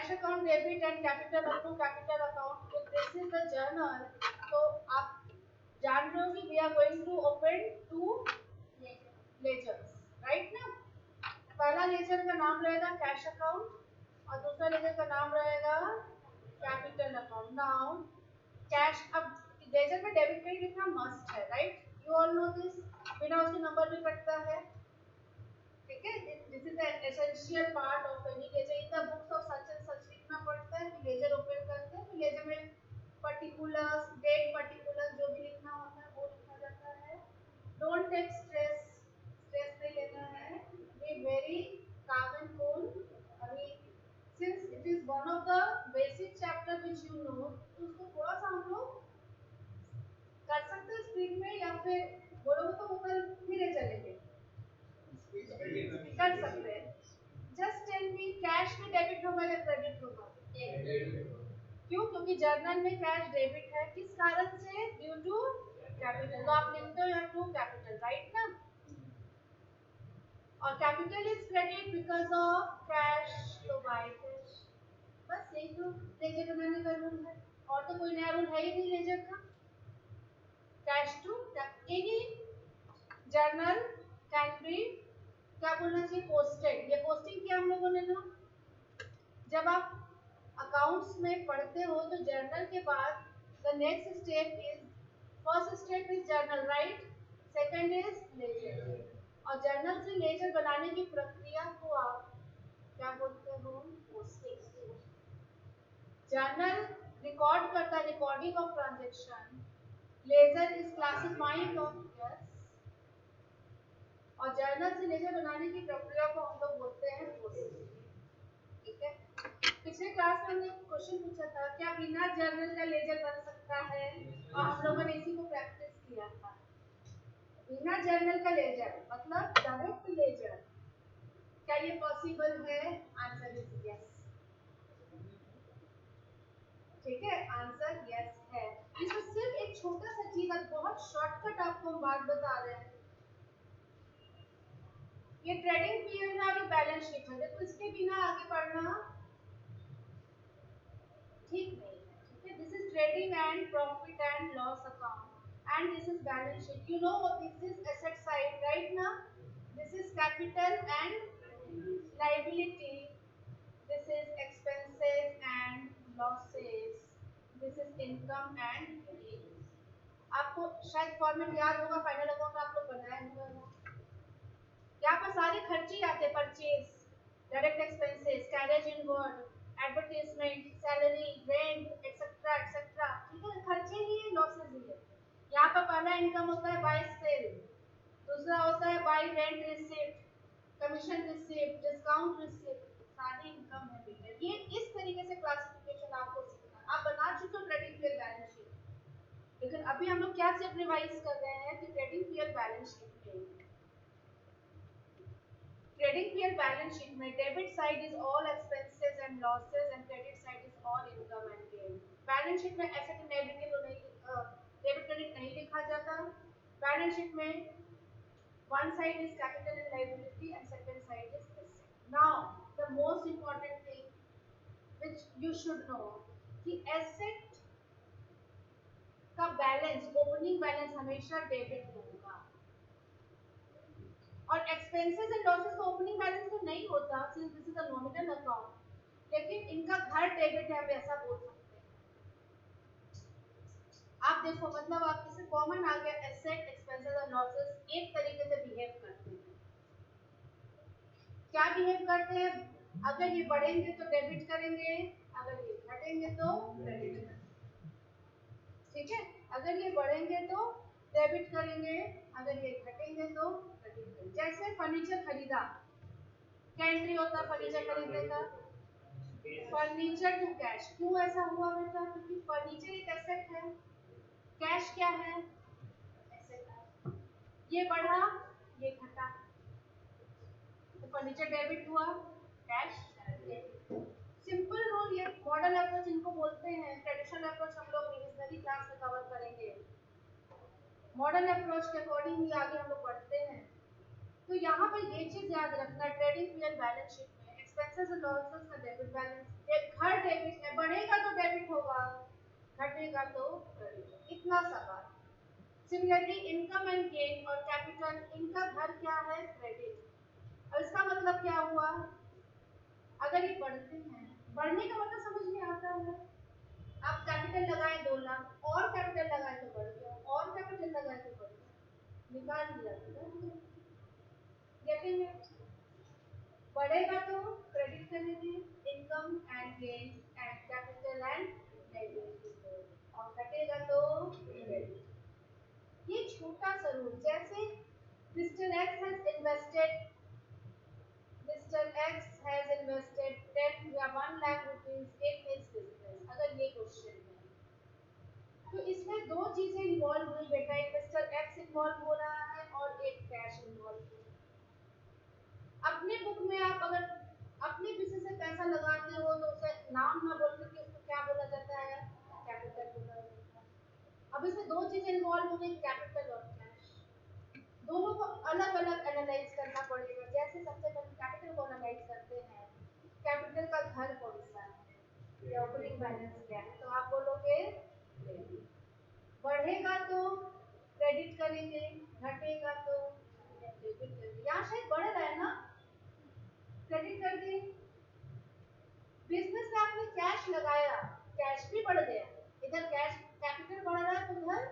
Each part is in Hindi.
Cash account debit and capital up to capital account, तो दिस इज द जर्नल। तो आप जान रहे हो कि we are going to open two ledgers, right ना। पहला लेजर का नाम रहेगा कैश अकाउंट और दूसरा लेजर का नाम रहेगा कैपिटल अकाउंट। नाउ कैश, अब लेजर में डेबिट क्रेडिट लिखना मस्ट है, right, you all know this, बिना उसके नंबर भी कटता है, ठीक है। This is the essential part of any ledger. In the books of such and such लिखना पड़ता है कि लेजर ओपन करते हैं तो लेजर में पर्टिकुलर्स, डेट पर्टिकुलर्स जो भी लिखना होता है वो लिखा जाता है। डोंट टेक स्ट्रेस, स्ट्रेस नहीं लेना है, be very calm and cool. अभी since it is one of the basic chapter which you know, तो उसको थोड़ा सा हम लोग कर सकते हैं स्पीड में, या फिर बोलोगे तो ऊपर धीरे चलेंगे, कर सकते हैं। जस्ट टेल मी, कैश में डेबिट होगा या क्रेडिट होगा? क्यों? क्योंकि जर्नल में कैश डेबिट है, किस कारण से? Due to capital. तो आप लिखते हो यहाँ टू कैपिटल, राइट ना। और capital is credit because of cash, तो बाय कैश। बस यही तो लेजर बनाने का रूल है, और तो कोई नया रूल है ही नहीं लेजर का। Cash to any journal can be, क्या बोलना चाहिए, पोस्टेड। ये पोस्टिंग किया हम लोगों ने ना। जब आप अकाउंट्स में पढ़ते हो तो जर्नल के बाद the next step is, first step is journal, right, second is ledger. और जर्नल से लेजर बनाने की प्रक्रिया को आप क्या बोलते हो? पोस्टिंग। जर्नल रिकॉर्ड करता है, recording of transaction. Ledger is classifying of, yes, और जर्नल से लेजर बनाने की प्रक्रिया को हम लोग बोलते हैं पोस्टिंग, ठीक है। पिछले क्लास में हमने क्वेश्चन पूछा था क्या बिना जर्नल का लेजर बन सकता है, और हम लोगों ने इसी को प्रैक्टिस किया था। बिना जर्नल का लेजर मतलब डायरेक्ट लेजर, क्या ये पॉसिबल है? आंसर इज यस, ठीक है, आंसर यस है। इसमें सिर्फ एक छोटा सा चीज, बहुत शॉर्टकट आपको हम बात बता रहे हैं। ये ट्रेडिंग पीरियड में आगे बैलेंस शीट है, देखो इसके बिना आगे बढ़ना ठीक नहीं है, ठीक है। This is trading and profit and loss account and this is balance sheet. You know this is asset side, right ना। This is capital and liability, this is expenses and losses, this is income and gain. आपको शायद फॉर्मेट याद होगा, फाइनल अकाउंट आप लोग बनाए होंगे। यहाँ पर सारे खर्चे आते हैं, purchase, direct expenses, carriage inward, advertisement, salary, rent, etcetera etcetera, ठीक है, खर्चे ही है, लॉसेस ही है। यहाँ पर पहला इनकम होता है बाय सेल, दूसरा होता है bye rent receipt, commission receipt, discount receipt, सारी इनकम है बेटा। ये इस तरीके से क्लासिफिकेशन आपको सीखना, आप बना चुके हो ट्रेडिंग पीरियड बैलेंस शीट, लेकिन अभी हम लोग क्या सिर्फ रिवाइज कर रहे हैं कि ट्रेडिंग पीरियड बैलेंस शीट में, ट्रेडिंग पीरियड बैलेंस शीट में debit side is all expenses and losses and credit side is all income and gain. Balance sheet में एसेट एंड लायबिलिटी तो नहीं, डेबिट क्रेडिट नहीं लिखा जाता। बैलेंस शीट में one side is capital and liability and second side is asset. Now the most important thing which you should know कि asset का बैलेंस, ओपनिंग बैलेंस हमेशा डेबिट होगा, और एक्सपेंसेस एंड लॉसेस का ओपनिंग बैलेंस तो नहीं होता since this is a nominal account, लेकिन इनका घर डेबिट है, हम ऐसा बोल सकते हैं। आप देखो, मतलब आप इसे कॉमन आ गया, एसेट, एक्सपेंसेस और लॉसेस एक तरीके से बिहेव करते हैं। क्या बिहेव करते हैं? अगर ये बढ़ेंगे तो डेबिट करेंगे, अगर ये घटेंगे तो क्रेडिट करेंगे, ठीक है। अगर ये बढ़ेंगे तो डेबिट करेंगे, अगर ये घटेंगे तो क्रेडिट करेंगे। जैसे फर्नीचर खरीदा, क्या एंट्री होता है फर्नीचर खरीदने का? Furniture to cash. क्यों ऐसा हुआ बेटा? क्योंकि फर्नीचर एक एसेट है, कैश क्या है? एसेट है। ये बढ़ा, ये घटा, तो फर्नीचर डेबिट हुआ, कैश क्रेडिट। सिंपल रूल, ये मॉडल अप्रोच इनको बोलते हैं। ट्रेडिशनल अप्रोच हम लोग रिविजनरी क्लास में कवर करेंगे। मॉडल अप्रोच के अकॉर्डिंग ही आगे हम लोग पढ़ते हैं। तो यहाँ पर ये चीज याद रखना, ट्रेडिंग पीरियड बैलेंस शीट में expenses and losses का डेबिट बैलेंस, हर डेबिट है, बढ़ेगा तो डेबिट होगा, घटेगा तो क्रेडिट, इतना सा बात। सिमिलरली इनकम एंड गेन और कैपिटल, इनका घर क्या है, क्रेडिट। अब इसका मतलब क्या हुआ, अगर ये बढ़ते हैं, बढ़ने का मतलब समझ में आता है, आप कैपिटल लगाए 2 लाख और कैपिटल लगाए तो बढ़ गया, और कैपिटल लगाए तो बढ़ गया, निकाल दिया, देखेंगे बढ़ेगा तो क्रेडिट करेंगे, income and gain and capital and liability, और घटेगा तो क्रेडिट। ये छोटा सा रूल, जैसे mister x has invested Mr. X has invested 10 या 1 lakh rupees in his business, अगर ये क्वेश्चन है तो इसमें दो चीजें इन्वॉल्व हुई बेटा, एक मिस्टर एक्स इन्वॉल्व हो रहा है और एक कैश इन्वॉल्व हो रहा है। अपने बुक में आप अगर अपने किसी से पैसा लगाते हो तो उसे नाम ना बोल के उसको क्या बोला जाता है, कैपिटल बोला जाता है। अब इसमें दो चीजें इन्वॉल्व हो गई, कैपिटल और कैश, दोनों को अलग अलग एनालाइज करना पड़ेगा। जैसे सबसे पहले कैपिटल को एनालाइज करते हैं, कैपिटल का घर कौन सा है या ओपनिंग बैलेंस क्या है, तो आप बोलोगे बढ़ेगा तो क्रेडिट करेंगे, घटेगा तो डेबिट करेंगे। यहाँ शायद बढ़ रहा है ना, क्रेडिट कर दिए। बिजनेस में आपने कैश लगाया, कैश भी बढ़ गया, इधर कैश कैपिटल बढ़ रहा है तो उधर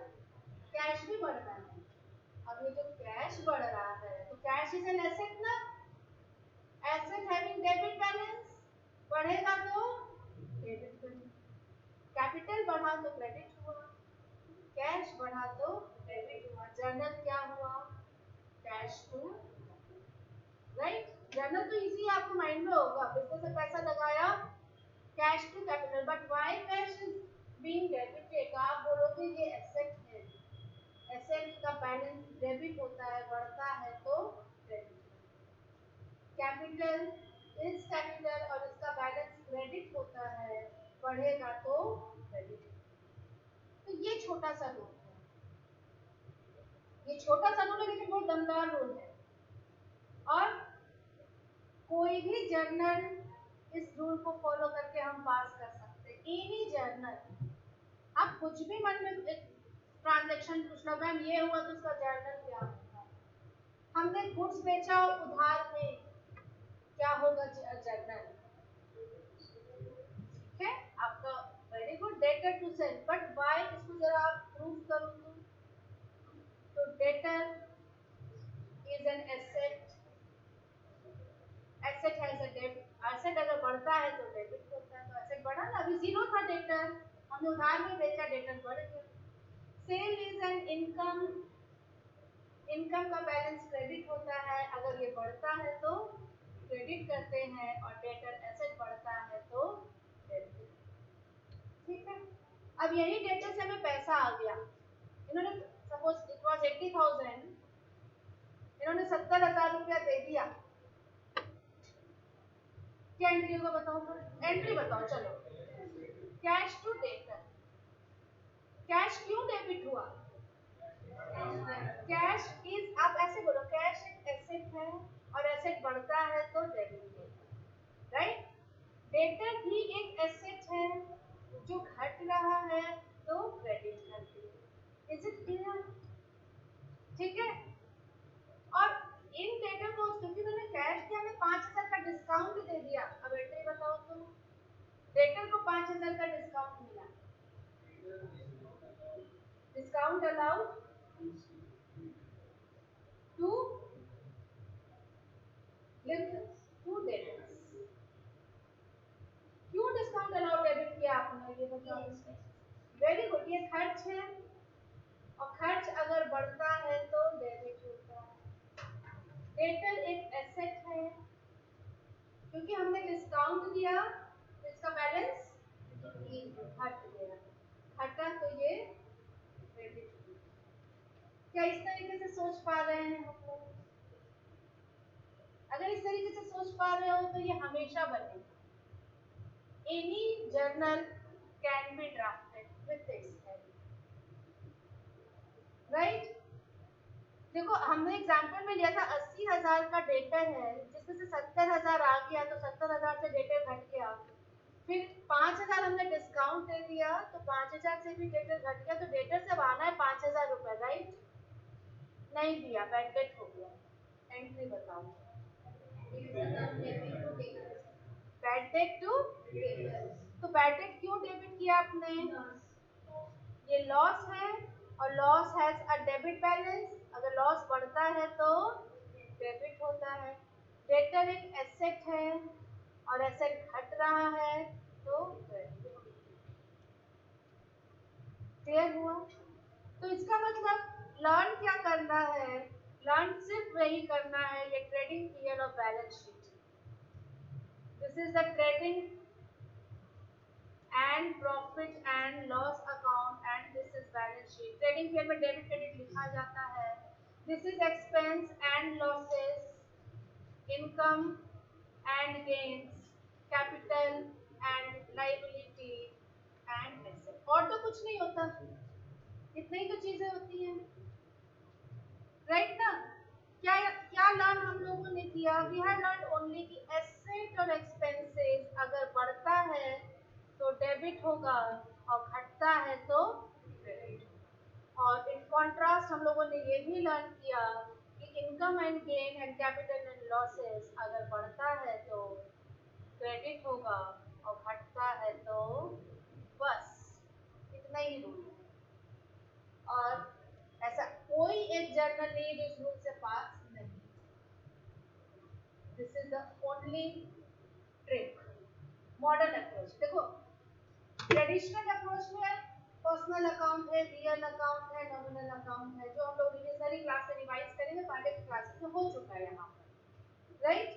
कैश भी बढ़ रहा है। अब ये जो कैश बढ़ रहा है तो कैश इज एन एसेट ना, एसेट हैविंग डेबिट बैलेंस, बढ़ेगा तो डेबिट करेंगे, कैपिटल बढ़ा तो क्रेडिट हुआ, कैश बढ़ा तो डेबिट हुआ। जर्नल क्या हुआ, कैश टू राइट, जर्नल तो इजी आपको माइंड में होगा, बिजनेस में पैसा लगाया, cash to capital, but why cash is being debited, आप बोलोगे ये एसेट है, एसेट का बैलेंस डेबिट होता है, बढ़ता है तो क्रेडिट, कैपिटल इज कैपिटल और इसका बैलेंस क्रेडिट होता है, बढ़ेगा तो क्रेडिट। तो ये छोटा सा रूल है, ये छोटा सा रूल है लेकिन बहुत दमदार रूल है, और कोई भी जर्नल इस रूल को फॉलो करके हम पास कर सकते हैं, एनी जर्नल। आप कुछ भी मन में ट्रांजैक्शन पूछ लो, मैम ये हुआ तो उसका जर्नल क्या होगा, हमने गुड्स बेचा उधार में, क्या होगा जर्नल, ठीक है आपका, very good, debtor to sale, but why, इसको जरा आप प्रूव करो तो debtor is an asset, asset has a debit, asset अगर बढ़ता है तो डेबिट होता है, तो एसेट बढ़ा ना, अभी जीरो था डेटर, हमने उधार में बेचा, डेटर बढ़ गया। Sale is an income, income का बैलेंस क्रेडिट होता है, अगर ये बढ़ता है तो क्रेडिट करते हैं, और डेटर एसेट बढ़ता है तो डेबिट, ठीक है। अब यही डेटर से हमें पैसा आ गया, इन्होंने सपोज इट वाज 80,000, इन्होंने 70,000 रुपया दे दिया, क्या एंट्री होगा बताओ, एंट्री बताओ चलो, कैश टू डेटर, कैश क्यों डेबिट हुआ, कैश इज, आप ऐसे बोलो, कैश एक एसेट है और एसेट बढ़ता है तो डेबिट होगा, राइट। डेटर भी एक एसेट है जो घट रहा है तो क्रेडिट करती है, इज इट क्लियर, ठीक है। और इन डेटर को क्योंकि उन्होंने कैश दिया, हमें 5,000 का डिस्काउंट दे दिया, अब एंट्री बताओ तो, डेटर को 5,000 का डिस्काउंट मिला, discount allowed to to debtors, क्यों डिस्काउंट अलाउड डेबिट किया आपने, ये बताओ, वेरी गुड, ये खर्च है और खर्च अगर बढ़ता है तो डेबिट होता है, डेटर एक एसेट है, क्योंकि हमने डिस्काउंट दिया तो इसका बैलेंस घट गया, घटा तो ये क्रेडिट, क्या इस तरीके से सोच पा रहे हैं हम लोग, अगर इस तरीके से सोच पा रहे हो तो ये हमेशा बनेगा, any journal can B drafted with this, right. देखो हमने एग्जांपल में लिया था 80,000 का डेटर है जिसमें से 70,000 आ गया तो 70,000 से डेटर घट गया, फिर 5,000 हमने डिस्काउंट दे दिया तो 5,000 से भी डेटर घट गया, तो डेटर से आना है 5,000 रुपए, राइट? नहीं दिया, बैड डेट हो गया। एंट्री बताओ। बैड डेट टू, तो बैड डेट क्यों डेबिट किया आपने? ये लॉस है और loss has a debit balance, अगर लॉस बढ़ता है तो डेबिट होता है। डेटर एक एसेट है और एसेट घट रहा है तो क्रेडिट। क्लियर हुआ? तो इसका मतलब लर्न क्या करना है? लर्न सिर्फ वही करना है, ये ट्रेडिंग पीरियड और balance sheet. This is the trading and profit and loss account and this is balance sheet. Trading period में डेबिट क्रेडिट लिखा जाता है। This is expense and losses, income and gains, capital and liability and asset. और तो कुछ नहीं होता, इतनी ही तो चीजें होती हैं, राइट ना? क्या क्या लर्न हम लोगों ने किया? वी हैव लर्न ओनली कि एसेट और एक्सपेंसेस अगर बढ़ता है तो डेबिट होगा और घटता है तो क्रेडिट। और इन कॉन्ट्रास्ट हम लोगों ने ये भी लर्न किया कि income and gain and capital and losses अगर बढ़ता है तो क्रेडिट होगा और घटता है तो, बस इतना ही रूल है। और ऐसा कोई एक जर्नल नहीं जो इस रूल से पास नहीं। This is the only trick. Modern approach देखो, ट्रेडिशनल अप्रोच में पर्सनल अकाउंट है, रियल अकाउंट है, नॉमिनल अकाउंट है, जो हम लोग रिविजनरी क्लास से रिवाइज करेंगे, पहले की क्लासेस में हो चुका है यहाँ पर, राइट?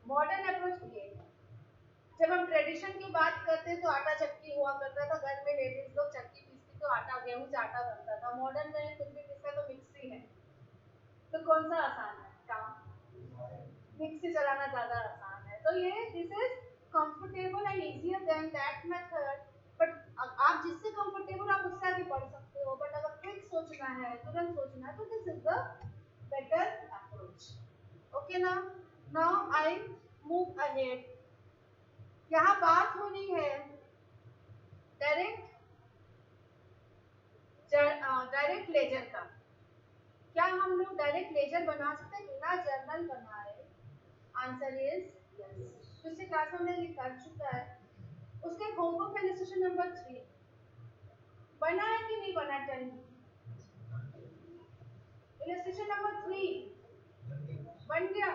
मॉडर्न अप्रोच ये है। जब हम ट्रेडिशन की बात करते हैं तो आटा चक्की हुआ करता था, घर में लेडीज लोग चक्की पीसती तो आटा, गेहूं से आटा बनता था। मॉडर्न में कुछ भी पीसता तो मिक्सी है, तो कौन सा आसान है काम? मिक्सी चलाना ज्यादा आसान है। तो ये this is comfortable and easier than that method, but आप जिससे कंफर्टेबल आप उससे आगे बढ़ सकते हो, बट अगर क्विक सोचना है, तुरंत सोचना है, तो this is the better approach. Okay ना? Now I move ahead. यहाँ बात होनी है डायरेक्ट लेजर का। क्या हम लोग डायरेक्ट लेजर बना सकते हैं बिना जर्नल बनाए? Answer is yes. पिछले क्लास में हमने ये कर चुका है। उसके होमवर्क का इलस्ट्रेशन नंबर 3 बना है कि नहीं बना? टेल इलस्ट्रेशन नंबर 3 बन गया?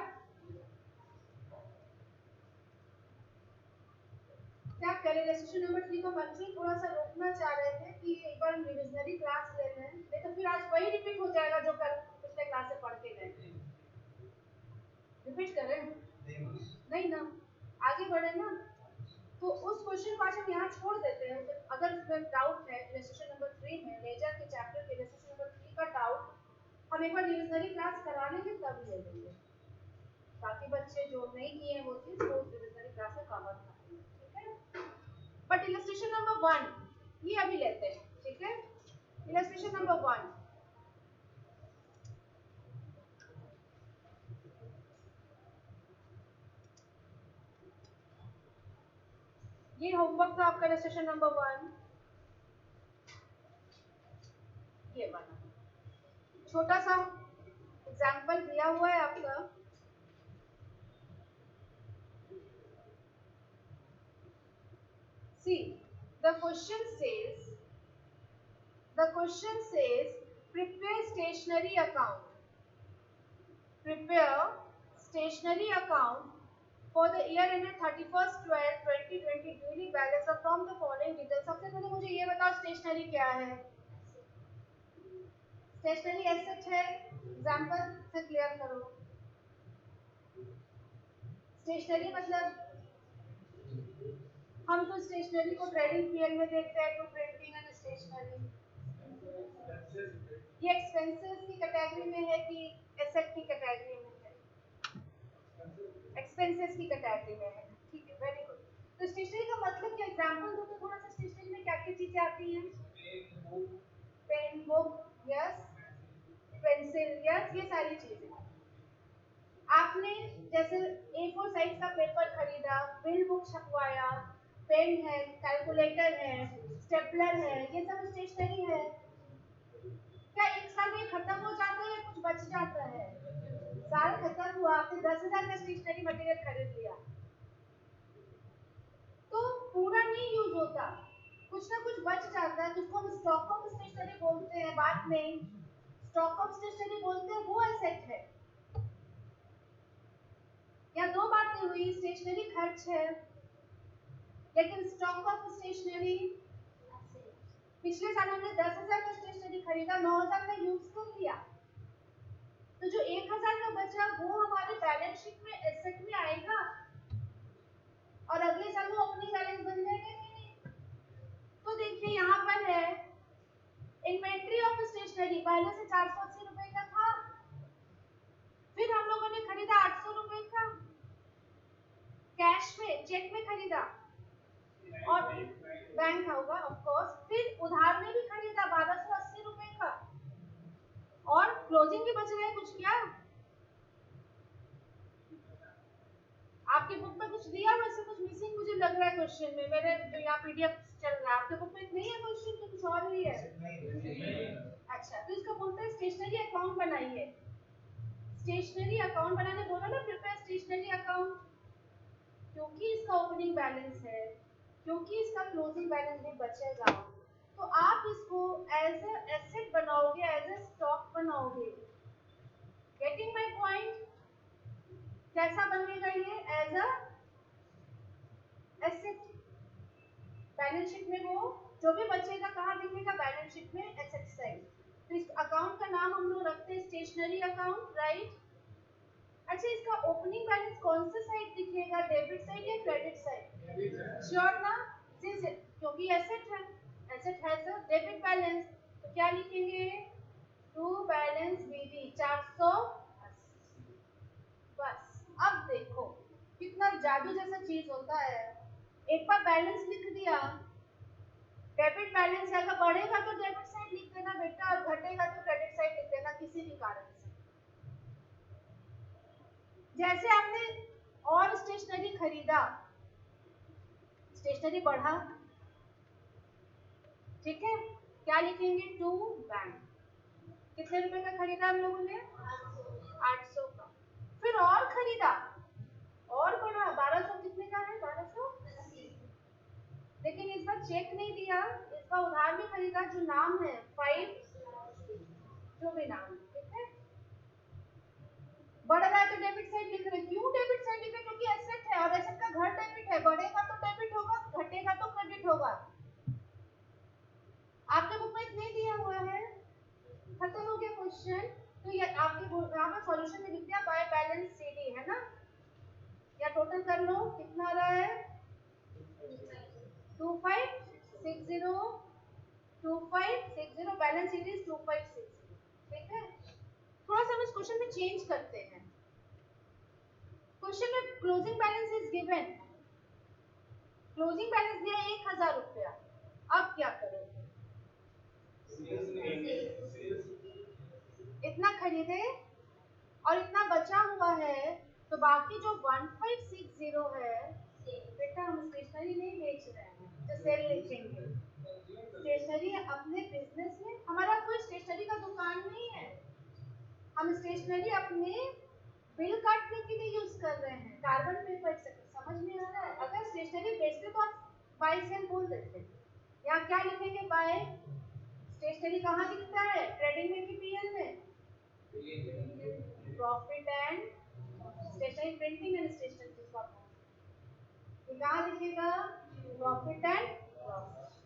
क्या करें? इलस्ट्रेशन नंबर 3 को बच्चे थोड़ा सा रोकना चाह रहे थे कि एक बार रिविजनरी क्लास ले लें, नहीं तो फिर आज वही रिपीट हो जाएगा जो कल पिछले क्लास से पढ़ के गए। रिपीट करें? नहीं ना, आगे बढ़े ना। तो उस क्वेश्चन को आज हम यहाँ छोड़ देते हैं। अगर उसमें डाउट है इलस्ट्रेशन नंबर 3 में, लेजर के चैप्टर के इलस्ट्रेशन नंबर 3 का डाउट हम एक बार रिविजनरी क्लास करा लेंगे तब ले लेंगे। बाकी बच्चे जो नहीं किए हैं वो चीज वो रिविजनरी क्लास में कवर कर लेंगे, ठीक है? बट इलस्ट्रेशन नंबर 1 ये अभी लेते हैं, ठीक है? इलस्ट्रेशन नंबर 1, ये होमवर्क था आपका इलस्ट्रेशन नंबर 1। ये बना छोटा सा एग्जांपल दिया हुआ है आपका। See, the question says prepare stationery account. Prepare stationery account for the year ended 31st 12 2020 duly balance of from the following details. सबसे पहले मुझे ये बताओ स्टेशनरी क्या है? स्टेशनरी एसेट है, एग्जांपल से क्लियर करो। स्टेशनरी मतलब हम तो स्टेशनरी को ट्रेडिंग पीरियड में देखते हैं, टू प्रिंटिंग एंड स्टेशनरी। ये एक्सपेंसेस की कैटेगरी में है कि एसेट की कैटेगरी में है? एक्सपेंसेस की कैटेगरी में है, ठीक है, वेरी गुड। तो स्टेशनरी का मतलब क्या? एग्जांपल दो तो थोड़ा सा। स्टेशनरी में क्या क्या चीजें आती हैं? Pen, book, yes, pencil, yes, ये सारी चीजें। आपने जैसे A4 साइज का पेपर खरीदा, बिल बुक छपवाया, पेन है, कैलकुलेटर है, स्टेपलर है, ये सब स्टेशनरी है। क्या एक साल में खत्म हो जाता है या कुछ बच जाता है? साल खत्म हुआ, आपने 10,000 का स्टेशनरी मटेरियल खरीद लिया तो पूरा नहीं यूज होता, कुछ ना कुछ बच जाता है, जिसको हम स्टॉक ऑफ स्टेशनरी बोलते हैं। बात नहीं, स्टॉक ऑफ स्टेशनरी बोलते हैं, वो एसेट है। या दो बातें हुई, स्टेशनरी खर्च है लेकिन स्टॉक ऑफ स्टेशनरी, पिछले साल हमने 10,000 का स्टेशनरी खरीदा, 9,000 का यूज कर लिया, तो जो 1,000 का बचा वो हमारे बैलेंस शीट में एसेट में आएगा और अगले साल वो ओपनिंग बैलेंस बन जाएगा नहीं। तो देखिए यहाँ पर है इन्वेंट्री ऑफ स्टेशनरी, पहले से 480 रुपए का था, फिर हम लोगों ने खरीदा 800 रुपए का, कैश में, चेक में खरीदा और बैंक होगा ऑफ कोर्स, फिर उधार में भी खरीदा 1280 रुपए का, और क्लोजिंग भी बच गए कुछ। क्या आपकी बुक में कुछ दिया, वैसे कुछ मिसिंग मुझे लग रहा है क्वेश्चन में, मेरे जो यहाँ पीडीएफ चल रहा है, आपके बुक में नहीं है क्वेश्चन, तो कुछ और ही है। अच्छा, तो इसका बोलते हैं स्टेशनरी अकाउंट बनाइए। स्टेशनरी अकाउंट बनाने बोला ना, प्रिपेयर स्टेशनरी अकाउंट, क्योंकि इसका ओपनिंग बैलेंस है, क्योंकि इसका क्लोजिंग बैलेंस भी बचेगा, तो आप इसको एज अ एसेट बनाओगे, एज अ स्टॉक बनाओगे। Getting my point? कैसा बनेगा ये? As a asset. Balance sheet में वो जो भी बचेगा कहाँ दिखेगा? बैलेंस शीट में, एसेट साइड। तो इस अकाउंट का नाम हम लोग रखते हैं स्टेशनरी अकाउंट, राइट। अच्छा, इसका ओपनिंग बैलेंस कौन सा साइड दिखेगा? डेबिट साइड या क्रेडिट साइड? श्योर ना? क्योंकि एसेट है, asset has a debit balance, तो क्या लिखेंगे? To balance BD 480। बस अब देखो कितना जादू जैसा चीज होता है। एक बार बैलेंस लिख दिया, डेबिट बैलेंस अगर बढ़ेगा तो डेबिट साइड लिख देना बेटा, और घटेगा तो क्रेडिट साइड लिख देना किसी भी कारण से। जैसे आपने और स्टेशनरी खरीदा, स्टेशनरी बढ़ा, ठीक है, क्या लिखेंगे? To bank. कितने रुपए का खरीदा हम लोगों ने? 800 का। फिर और खरीदा, और बढ़ा, 1200। कितने का है? 1280। लेकिन इस बार चेक नहीं दिया, इस बार उधार में खरीदा, जो नाम है 5, जो भी नाम, ठीक है। बढ़ रहा है तो डेबिट साइड लिख रहे हैं। क्यों डेबिट साइड लिख रहे हैं? क्योंकि एसेट है और एसेट का घर डेबिट है, बढ़ेगा तो डेबिट होगा, घटेगा तो क्रेडिट होगा। आपके बुक में नहीं दिया हुआ है, खत्म हो गया क्वेश्चन। तो ये आपके यहाँ पे सॉल्यूशन में लिख दिया बाय बैलेंस सीडी, है ना? या टोटल कर लो, कितना आ रहा है? 2560, 2560, बैलेंस सीडी 2560, ठीक है। थोड़ा सा हम इस क्वेश्चन में चेंज करते हैं। क्वेश्चन में closing balance is given, closing balance दिया 1,000 रुपया, अब क्या करोगे? इतना खरीदे और इतना बचा हुआ है, तो बाकी जो 1560 है, बेटा हम स्टेशनरी नहीं बेच रहे हैं, जो सेल लिखेंगे स्टेशनरी अपने बिजनेस में, हमारा कोई स्टेशनरी का दुकान नहीं है, हम स्टेशनरी अपने बिल काटने के लिए यूज कर रहे हैं, कार्बन पेपर से। समझ में आ रहा है? अगर स्टेशनरी बेचते तो आप बाय सेल बोल देते। यहाँ क्या लिखेंगे? बाय। स्टेशनरी कहाँ दिखता है? ट्रेडिंग में कि पीएल में? Profit and stationery, printing and stationery जिसको आप बोलते हैं, कहाँ लिखेगा? Profit and loss.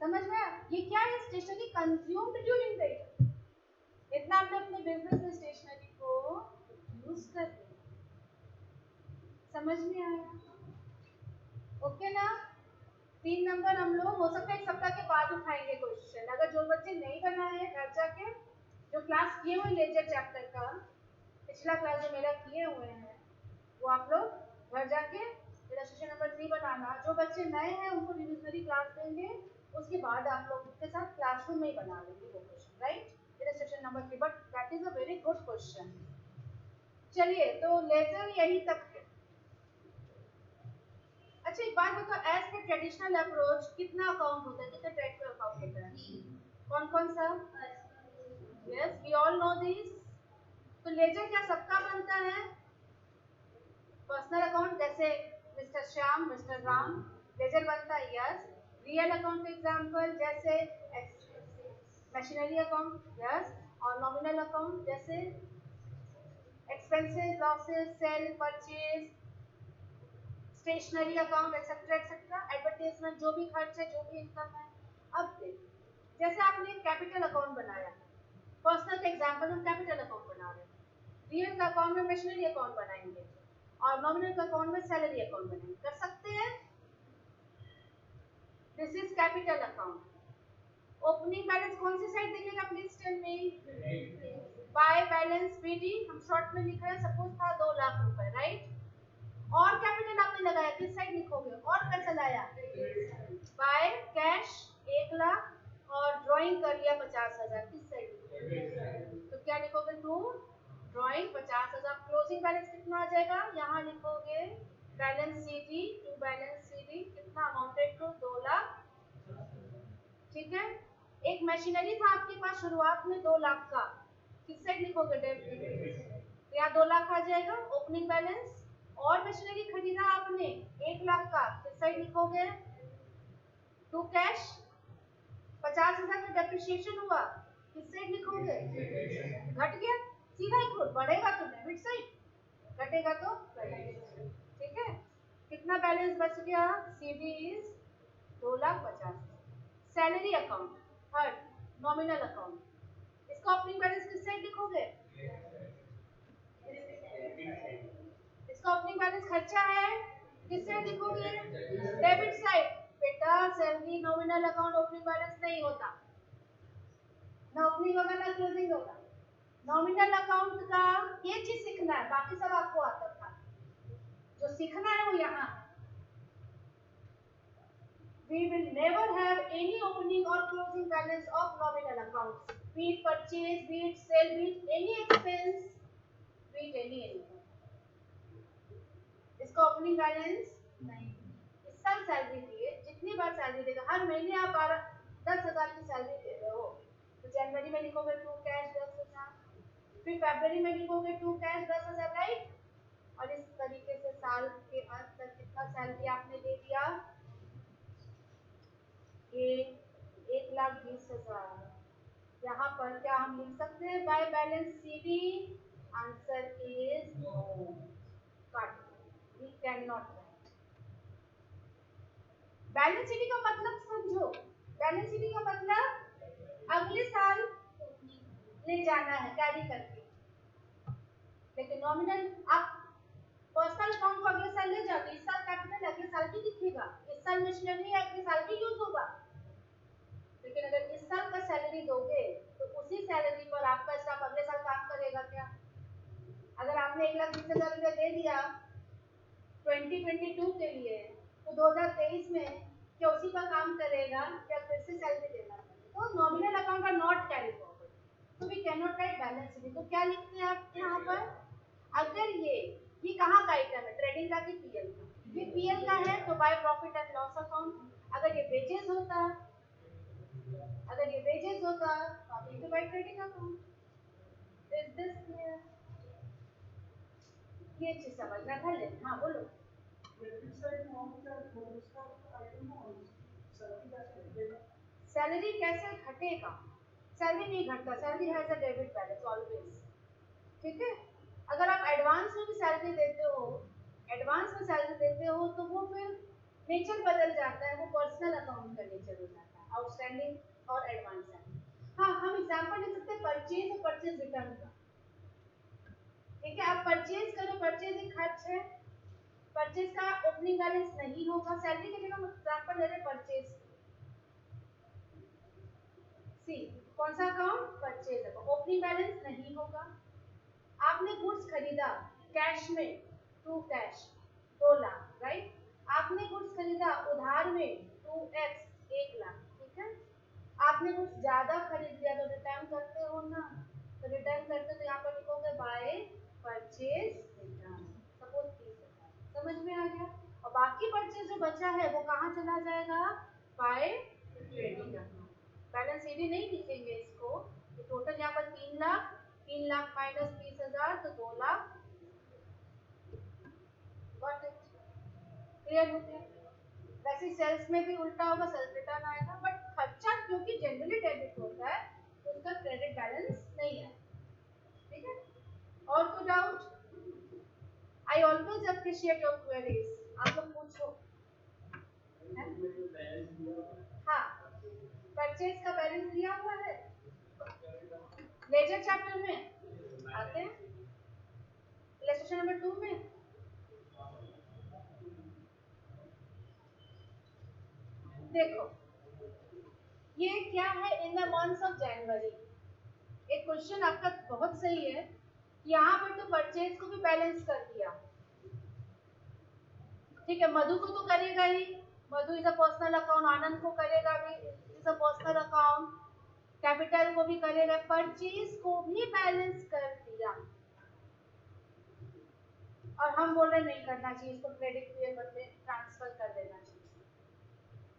समझ में? ये क्या है? Stationery consumed during the year, इतना आपने अपने बिजनेस में स्टेशनरी को यूज कर दिया। समझ में आया? ओके ना? 3 नंबर हम लोग हो सकता है एक सप्ताह के बाद उठाएंगे क्वेश्चन, अगर जो बच्चे नहीं बनाए हैं घर जाके, जो क्लास किए हुए लेजर चैप्टर का पिछला क्लास जो मेरा किए हुए हैं, वो आप लोग घर जाके मेरा सेशन नंबर 3 बनाना। जो बच्चे नए हैं उनको रिविजनरी क्लास देंगे, उसके बाद आप लोग के साथ क्लासरूम में ही बना लेंगे वो question, right. Illustration number 3, but that is a very good question. चलिए, तो लेजर यही तक है। अच्छा, एक बात बताओ, एज पर ट्रेडिशनल अप्रोच कितना अकाउंट होता है, कितने टाइप का अकाउंट होता है? कौन कौन सा? Yes, we all know this. तो लेजर क्या सबका बनता है? पर्सनल अकाउंट जैसे mister Shyam, mister Ram, ledger बनता है, यस। रियल अकाउंट एग्जांपल जैसे मशीनरी अकाउंट, यस। और नॉमिनल अकाउंट जैसे expenses, losses, sale, purchase, stationery account, etcetera etcetera, advertisement, जो भी खर्च है, जो भी इनकम है। अब देखिए, जैसे आपने कैपिटल अकाउंट बनाया, पर्सनल का एग्जांपल हम कैपिटल अकाउंट बना रहे हैं, रियल का अकाउंट में मशीनरी अकाउंट बनाएंगे, और नॉमिनल का अकाउंट में सैलरी अकाउंट बनाएंगे। कर सकते हैं? This is capital account. Opening balance कौन सी साइड दिखेगा, please tell me. By balance BD हम शॉर्ट में लिख रहे हैं, सपोज था 2 लाख रुपए, राइट। और कैपिटल आपने लगाया, किस साइड लिखोगे? और पैसा लाया, बाय कैश 1 लाख, और ड्राइंग कर लिया 50,000, किस साइड लिखोगे? तो क्या लिखोगे? To drawing 50,000। क्लोजिंग बैलेंस कितना आ जाएगा? यहाँ लिखोगे balance CD, to balance CD, कितना अमाउंटेड टू 2 लाख, ठीक है। एक मशीनरी था आपके पास शुरुआत में 2 लाख का, किस साइड लिखोगे? डेबिट। तो यहाँ 2 लाख आ जाएगा ओपनिंग बैलेंस। और मशीनरी खरीदा आपने 1 लाख का, किस साइड लिखोगे? To cash. 50,000 का डेप्रिसिएशन हुआ, किस साइड लिखोगे? घट गया, सीधा ही बढ़ेगा तो डेबिट साइड, घटेगा तो क्रेडिट, ठीक है। कितना बैलेंस बच गया? CD is 2,50,000। Salary account, third nominal account, इसका ओपनिंग बैलेंस किस साइड लिखोगे? इसका ओपनिंग बैलेंस खर्चा है, किस साइड लिखोगे? Debit side. बेटा salary nominal account opening balance नहीं होता, ना ओपनिंग होगा ना क्लोजिंग होगा। नॉमिनल अकाउंट का ये चीज सीखना है, बाकी सब आपको आता था, जो सीखना है वो यहाँ। We will never have any opening or closing balance of nominal accounts, be it purchase, be it sale, be it any expense, be it any income. इसका ओपनिंग बैलेंस नहीं। इस साल सैलरी दी है, जितनी बार सैलरी देगा, हर महीने आप 10,000 की सैलरी दे रहे हो, तो जनवरी में लिखोगे टू कैश 10,000, फिर फरवरी में लिखोगे टू कैश 10,000, राइट। और इस तरीके से साल के अंत तक कितना सैलरी आपने दे दिया? 1,20,000। यहाँ पर क्या हम लिख सकते हैं by balance CD? Answer is no, cut, we can not write. Balance CD का मतलब समझो, बैलेंस सीडी का मतलब अगले साल ले जाना है कैरी करके, लेकिन नॉमिनल आप पर्सनल अकाउंट को अगले साल ले जाओगे, इस साल कैपिटल अगले साल भी दिखेगा, इस साल मशीनरी है अगले साल भी यूज होगा, लेकिन अगर इस साल का सैलरी दोगे तो उसी सैलरी पर आपका स्टाफ अगले साल काम करेगा क्या? अगर आपने 1,20,000 रुपया दे दिया 2022 के लिए, तो 2023 में क्या उसी पर काम करेगा? क्या फिर से सैलरी देना पड़ेगा? तो nominal account are not carry forward, तो we can not write balance sheet. तो क्या लिखते हैं आप यहाँ पर? अगर ये कहाँ का आइटम है, ट्रेडिंग का कि पीएल का? ये पीएल का है तो by profit and loss account. अगर ये वेजेस होता, अगर ये वेजेस होता तो आप लिखते by trading account. Is this clear? ये चीज समझना था। ले हाँ बोलो। सैलरी कैसे घटेगा? सैलरी नहीं घटता, salary has a debit balance always, ठीक है। अगर आप एडवांस में भी सैलरी देते हो, एडवांस में सैलरी देते हो, तो वो फिर नेचर बदल जाता है, वो पर्सनल अकाउंट का नेचर हो जाता है, आउटस्टैंडिंग और एडवांस सैलरी। हाँ, हम एग्जांपल ले सकते हैं परचेज और परचेज रिटर्न का, ठीक है। आप परचेज करो, परचेज एक खर्च है, परचेज का ओपनिंग बैलेंस नहीं होगा, सैलरी के जगह हम एग्जांपल ले रहे हैं परचेज। सी कौन सा account? Purchase account, opening balance नहीं होगा। आपने गुड्स खरीदा कैश में, टू कैश 2 लाख, राइट। आपने गुड्स खरीदा उधार में 2x 1 लाख, ठीक है। आपने कुछ ज्यादा खरीद लिया तो रिटर्न करते हो ना, तो रिटर्न करते तो यहाँ पर लिखोगे बाय परचेज रिटर्न, सपोज 30,000, समझ में आ गया। और बाकी परचेज जो बचा है वो कहाँ चला जाएगा, by trading account. Balance sheet नहीं लिखेंगे इसको, तो टोटल यहाँ पर 3 लाख, 3 लाख माइनस 30,000 तो 2 लाख, क्लियर हो गया। वैसे सेल्स में भी उल्टा होगा, सेल्स रिटर्न आएगा, बट खर्चा क्योंकि जनरली डेबिट होता है तो उसका क्रेडिट बैलेंस नहीं है, ठीक है। और कोई doubt? I always appreciate your queries, आप लोग पूछो। हाँ, परचेज का बैलेंस दिया हुआ है लेजर चैप्टर में, आते हैं इलस्ट्रेशन नंबर 2 में। देखो ये क्या है, in the month of January, एक क्वेश्चन आपका बहुत सही है, यहाँ पर तो परचेज को भी बैलेंस कर दिया, ठीक है। मधु को तो करेगा ही, मधु इज अ पर्सनल अकाउंट, आनंद को करेगा भी, is a personal account, capital को भी करेगा, परचेज को भी बैलेंस कर दिया। और हम बोल रहे नहीं करना चाहिए इसको, क्रेडिट पीरियड बदले ट्रांसफर कर देना चाहिए।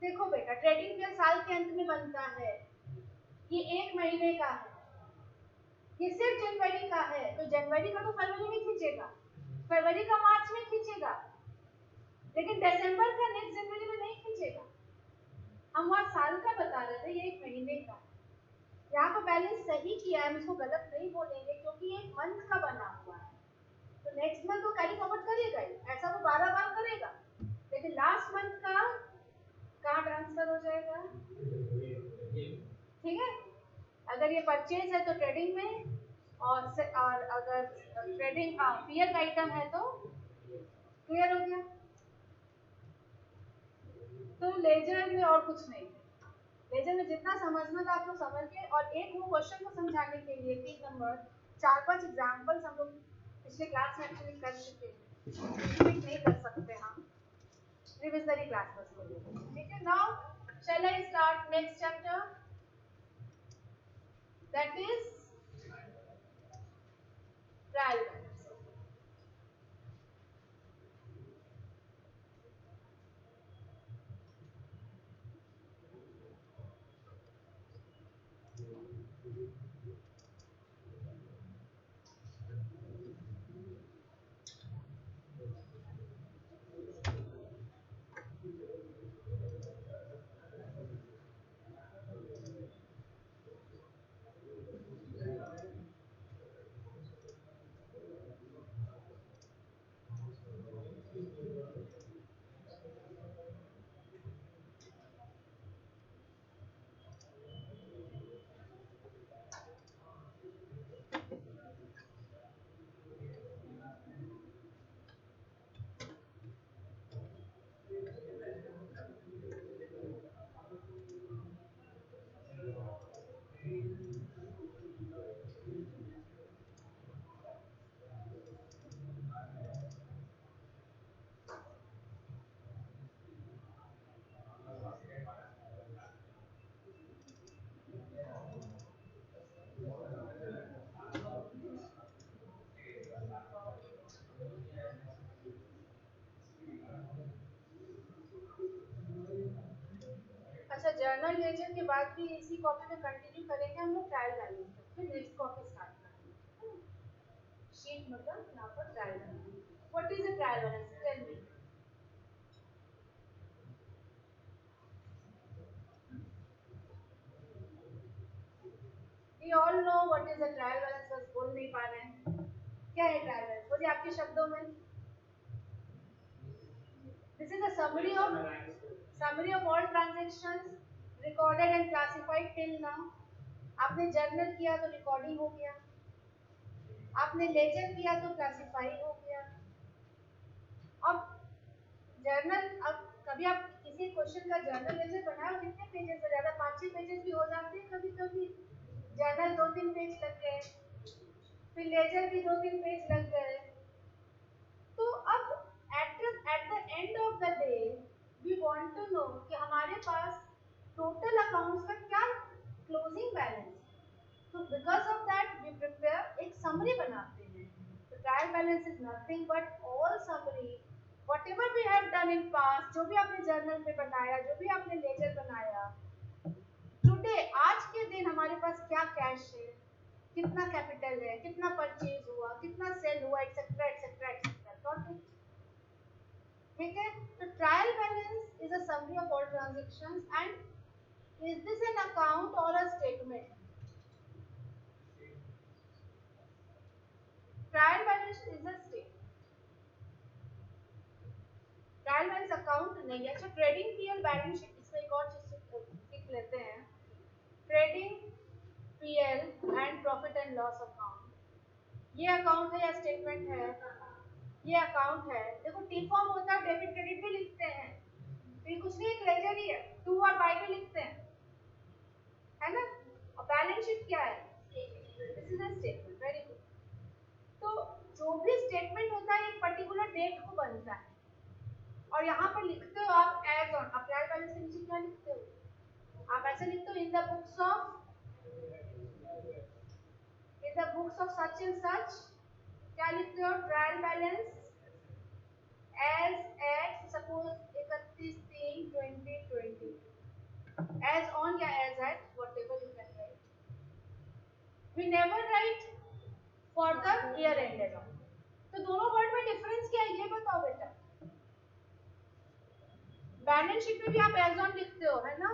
देखो बेटा, ट्रेडिंग पीरियड साल के अंत में बनता है, ये 1 महीने का है, ये सिर्फ जनवरी का है, तो जनवरी का तो फरवरी में खींचेगा, फरवरी का मार्च में खींचेगा, लेकिन दिसंबर का नेक्स्ट जनवरी में नहीं खींचेगा। हम वहाँ साल का बता रहे थे, ये 1 महीने का। यहाँ पर बैलेंस सही किया है, हम इसको गलत नहीं बोलेंगे क्योंकि ये 1 मंथ का बना हुआ है, तो नेक्स्ट मंथ वो कैरी फॉरवर्ड करेगा ही, ऐसा वो 12 बार करेगा, लेकिन लास्ट मंथ का कहाँ ट्रांसफर हो जाएगा, ठीक है। अगर ये परचेज है तो ट्रेडिंग में, और अगर ट्रेडिंग पीएल आइटम है तो क्लियर हो गया। तो लेजर में और कुछ नहीं, लेजर में जितना समझना था आप लोग समझ गए। और एक वो क्वेश्चन को समझाने के लिए 3 नंबर 4-5 एग्जांपल्स हम लोग पिछले क्लास में एक्चुअली कर चुके हैं, रिपीट नहीं कर सकते हम, रिविजनरी क्लास बस को, ठीक है। Now shall I start next chapter, that is trial balance। अच्छा, जर्नल लेजर के बाद भी इसी कॉपी में कंटिन्यू करेंगे हम लोग ट्रायल बैलेंस तक, फिर नेक्स्ट कॉपी स्टार्ट करेंगे। शीट मतलब यहाँ पर trial balance, what is a trial balance, tell me. We all know what is a trial balance, बस बोल नहीं पा रहे हैं क्या है ट्रायल बैलेंस, बोलिए आपके शब्दों में। This is a summary of all transactions recorded and classified till now। आपने जर्नल किया तो रिकॉर्डिंग हो गया, आपने लेजर किया तो क्लासिफाई हो गया। अब जर्नल, अब कभी आप किसी क्वेश्चन का जर्नल लेजर बनाओ, कितने पेजेस से ज्यादा 5-6 पेजेस भी हो जाते हैं कभी कभी, जर्नल 2-3 पेज लग गए, फिर लेजर भी 2-3 पेज लग गए। तो अब at the end of the day we want to know कि हमारे पास टोटल अकाउंट्स का क्या nothing but all summary whatever we have done in past, जो भी आपने जर्नल में बनाया, जो भी आपने लेजर बनाया, टुडे आज के दिन हमारे पास क्या कैश है, कितना कैपिटल है, कितना परचेज हुआ, कितना सेल हुआ, एक्सेट्रा एक्सेट्रा एक्सेट्रा। ठीक है, तो trial balance is a summary of all transactions and is this an account और a statement? Trial balance is a statement, trial balance account नहीं है। अच्छा, ट्रेडिंग पीएल बैलेंस शीट, इसमें एक और चीज सीख लेते हैं। Trading PL and profit and loss account, ये अकाउंट है या स्टेटमेंट है? ये अकाउंट है। देखो टी फॉर्म होता है, डेबिट क्रेडिट भी लिखते हैं, तो ये कुछ नहीं, एक लेजर ही है, टू और बाय भी लिखते हैं, है ना? और बैलेंस शीट क्या है? This is a statement. Very good. तो जो भी स्टेटमेंट होता है एक पर्टिकुलर डेट को बनता है, और यहाँ पर लिखते हो आप एज ऑन। अब ट्रायल बैलेंस के नीचे क्या लिखते हो? आप ऐसे लिखते हो in the books of such and such. क्या लिखते हो? Trial balance as at suppose 31/3/2020, as on या as at, whatever you can write. We never write for the year ended. तो दोनों वर्ड में डिफरेंस क्या है ये बताओ बेटा। बैलेंस शीट में भी आप एज ऑन लिखते हो, है ना?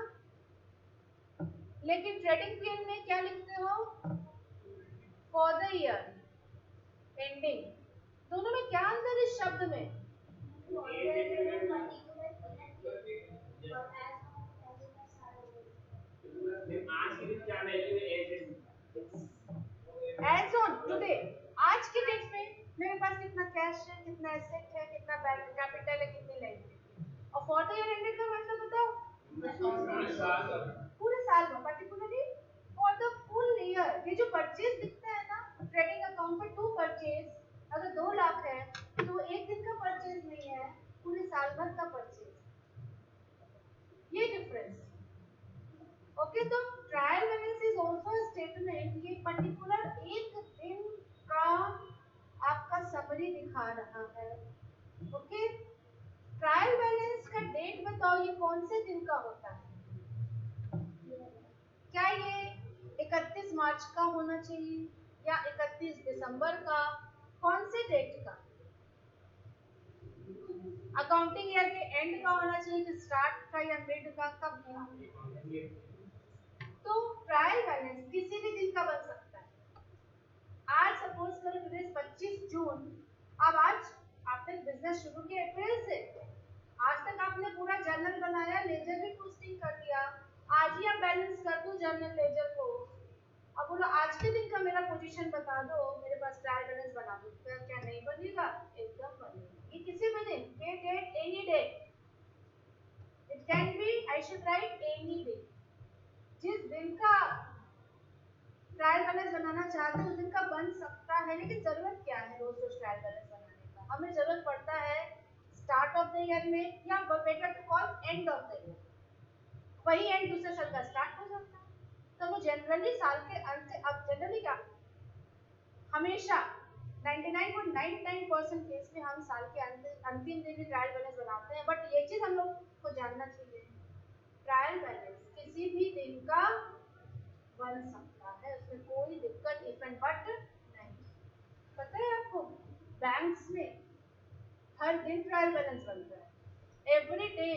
लेकिन ट्रेडिंग पीरियड में क्या लिखते हो? For the year ending. दोनों में क्या अंतर है इस शब्द में? एज ऑन टुडे, आज के डेट में मेरे पास कितना कैश है, कितना एसेट है, कितना बैंक कैपिटल है, कितनी लायबिलिटी। और फॉर द ईयर एंडेड का मतलब बताओ? पूरे साल में, particularly for the full year. ये जो परचेज दिखता है ना ट्रेडिंग अकाउंट पर, टू परचेज, अगर 2 लाख है तो एक दिन का परचेज नहीं है, पूरे साल भर का परचेज। ये डिफरेंस। ओके, तो trial balance is also a statement. ये पर्टिकुलर एक दिन का आपका समरी दिखा रहा है। ओके, ट्रायल बैलेंस का डेट बताओ, ये कौन से दिन का होता है? क्या ये 31 मार्च का होना चाहिए या 31 दिसंबर का? कौन से डेट का? अकाउंटिंग ईयर के एंड का होना चाहिए कि स्टार्ट का या मिड का? कब का? तो ट्रायल बैलेंस किसी भी दिन का बन सकता है। आज सपोज करो टुडे 25 जून। अब आज आपने बिजनेस शुरू किया अप्रैल से, आज तक आपने पूरा जर्नल बनाया, लेजर भी पोस्टिंग कर दिया, आज ही आप बैलेंस कर दो जर्नल लेजर को। अब बोलो आज के दिन का मेरा पोजीशन बता दो, मेरे पास ट्रायल बैलेंस बना दो, तो क्या नहीं बनेगा? एकदम बनेगा। ये किसी भी दिन, day date, any day, it can be, I should write any day. जिस दिन का ट्रायल बैलेंस बनाना चाहते हैं उस दिन का बन सकता है, लेकिन जरूरत क्या है रोज रोज ट्रायल बैलेंस बनाने का? हमें जरूरत पड़ता है स्टार्ट ऑफ द ईयर में, या better to call end of the year. वही एंड दूसरे साल का स्टार्ट हो जाता है, तो वो जनरली साल के अंत। अब जनरली क्या, हमेशा 99.99% केस में हम साल के अंतिम दिन ही ट्रायल बैलेंस बनाते हैं। बट ये चीज हम लोग को जानना चाहिए, ट्रायल बैलेंस किसी भी दिन का बन सकता है, उसमें कोई दिक्कत इफ एंड बट नहीं। पता है आपको, बैंक्स में हर दिन ट्रायल बैलेंस बनता है, एवरी डे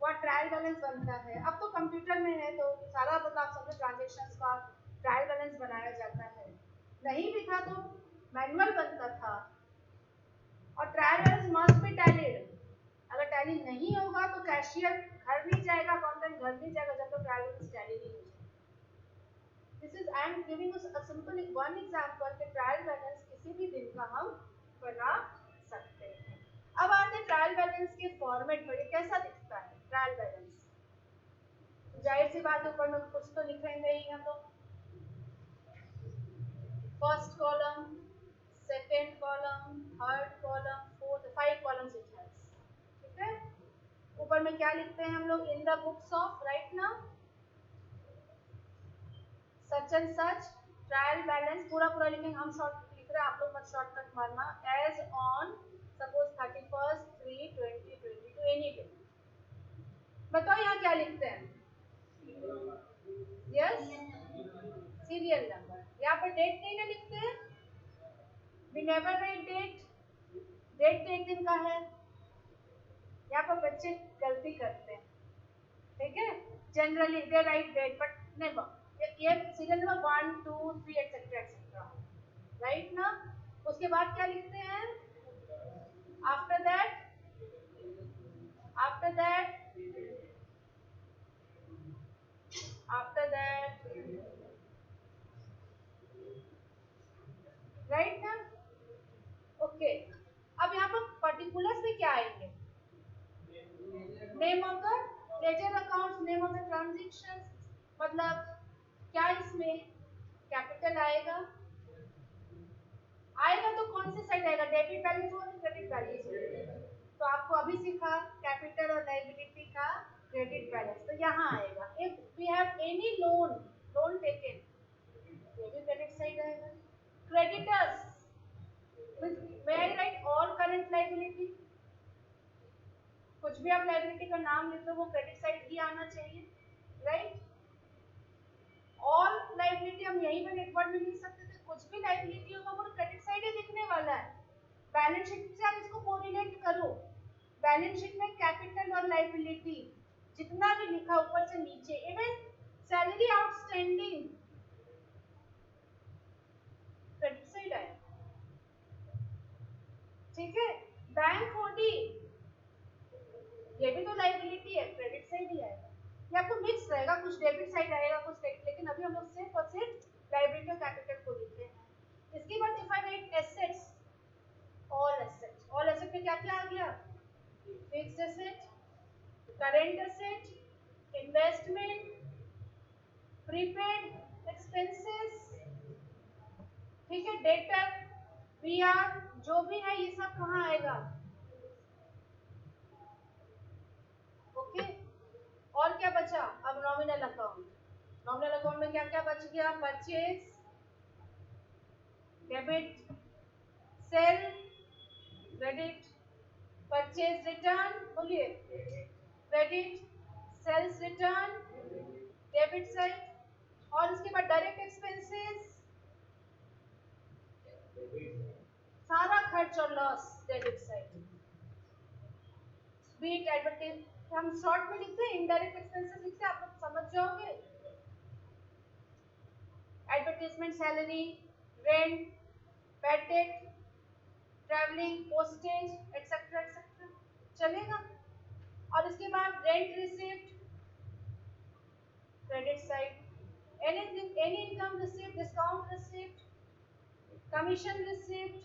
वो ट्रायल बैलेंस बनता है। अब तो कंप्यूटर में है तो सारा मतलब समझो ट्रांजैक्शंस का ट्रायल बैलेंस बनाया जाता है। नहीं भी था तो मैनुअल बनता था। और trial balance must be tallied. अगर टैली नहीं होगा तो कैशियर घर नहीं जाएगा, अकाउंटेंट घर नहीं जाएगा जब तक ट्रायल बैलेंस टैली नहीं हो जाए। This is, I am giving a simple one example कि ट्रायल बैलेंस किसी भी दिन का हम बना सकते हैं। अब आते हैं ट्रायल बैलेंस के फॉर्मेट पर। ये कैसा दिखता है ट्रायल बैलेंस? जाहिर सी बात है ऊपर में कुछ तो लिखेंगे ही हम लोग। First column, second column, third column, fourth, 5 columns it has. ठीक है, ऊपर में क्या लिखते हैं हम लोग? In the books of, right ना, such and such trial balance, पूरा पूरा लिखेंगे हम, शॉर्ट लिख रहा है आप लोग मत शॉर्टकट मारना, as on suppose 31/3/2022 any day. बताओ यहाँ क्या लिखते हैं? Yes, serial number. यहाँ पर डेट नहीं ना लिखते हैं, we never write date, date तो एक दिन का है। यहाँ पर बच्चे गलती करते हैं, ठीक है, generally they write date but never, ये serial number 1 2 3 etcetera etcetera, right ना। उसके बाद क्या लिखते हैं? After that, after that, after that, right ना। ओके, अब यहाँ पर पर्टिकुलर्स में क्या आएंगे? Name of the ledger accounts, name of the transactions, मतलब क्या इसमें कैपिटल आएगा? आएगा तो कौन से साइड आएगा? डेबिट बैलेंस और क्रेडिट बैलेंस। तो आपको अभी सीखा कैपिटल और लायबिलिटी का क्रेडिट बैलेंस, तो यहाँ आएगा। If we have any loan, loan taken, ये भी क्रेडिट साइड आएगा। Creditors, may I write all current liability? कुछ भी आप लायबिलिटी का नाम लिखते हो वो क्रेडिट साइड ही आना चाहिए, राइट। ऑल लायबिलिटी हम यहीं पर एक वर्ड में लिख सकते थे, कुछ भी लायबिलिटी होगा वो क्रेडिट साइड ही दिखने वाला है। बैलेंस शीट से आप इसको कोरिलेट करो, बैलेंस शीट में कैपिटल और लायबिलिटी जितना भी लिखा ऊपर से नीचे, even salary outstanding credit side है, ठीक है। बैंक ओडी ये भी तो लायबिलिटी है, क्रेडिट साइड ही आएगा। ये आपको मिक्स रहेगा, कुछ डेबिट साइड आएगा कुछ क्रेडिट, लेकिन अभी हम लोग सिर्फ और सिर्फ लायबिलिटी और कैपिटल को लिख रहे हैं। इसके बाद if I right assets, all assets, all asset में क्या क्या आ गया? Fixed asset, current asset, investment, prepaid expenses, ठीक है, डेटर, बीआर, जो भी है ये सब कहाँ आएगा? ओके, और क्या बचा? अब नॉमिनल अकाउंट, नॉमिनल अकाउंट में क्या क्या बच गया? Purchase, debit, sale, credit, purchase return, बोलिए, credit, sales return, debit side, और इसके बाद डायरेक्ट एक्सपेंसेस, सारा खर्च और लॉस डेबिट साइड। बीट एडवर्टाइज, हम शॉर्ट में लिखते हैं, इनडायरेक्ट एक्सपेंसेस लिखते हैं, आप लोग समझ जाओगे। Advertisement, salary, rent, bad debt, travelling, postage, etcetera etcetera, चलेगा। और इसके बाद rent received, credit side, anything, any income received, discount received, commission received,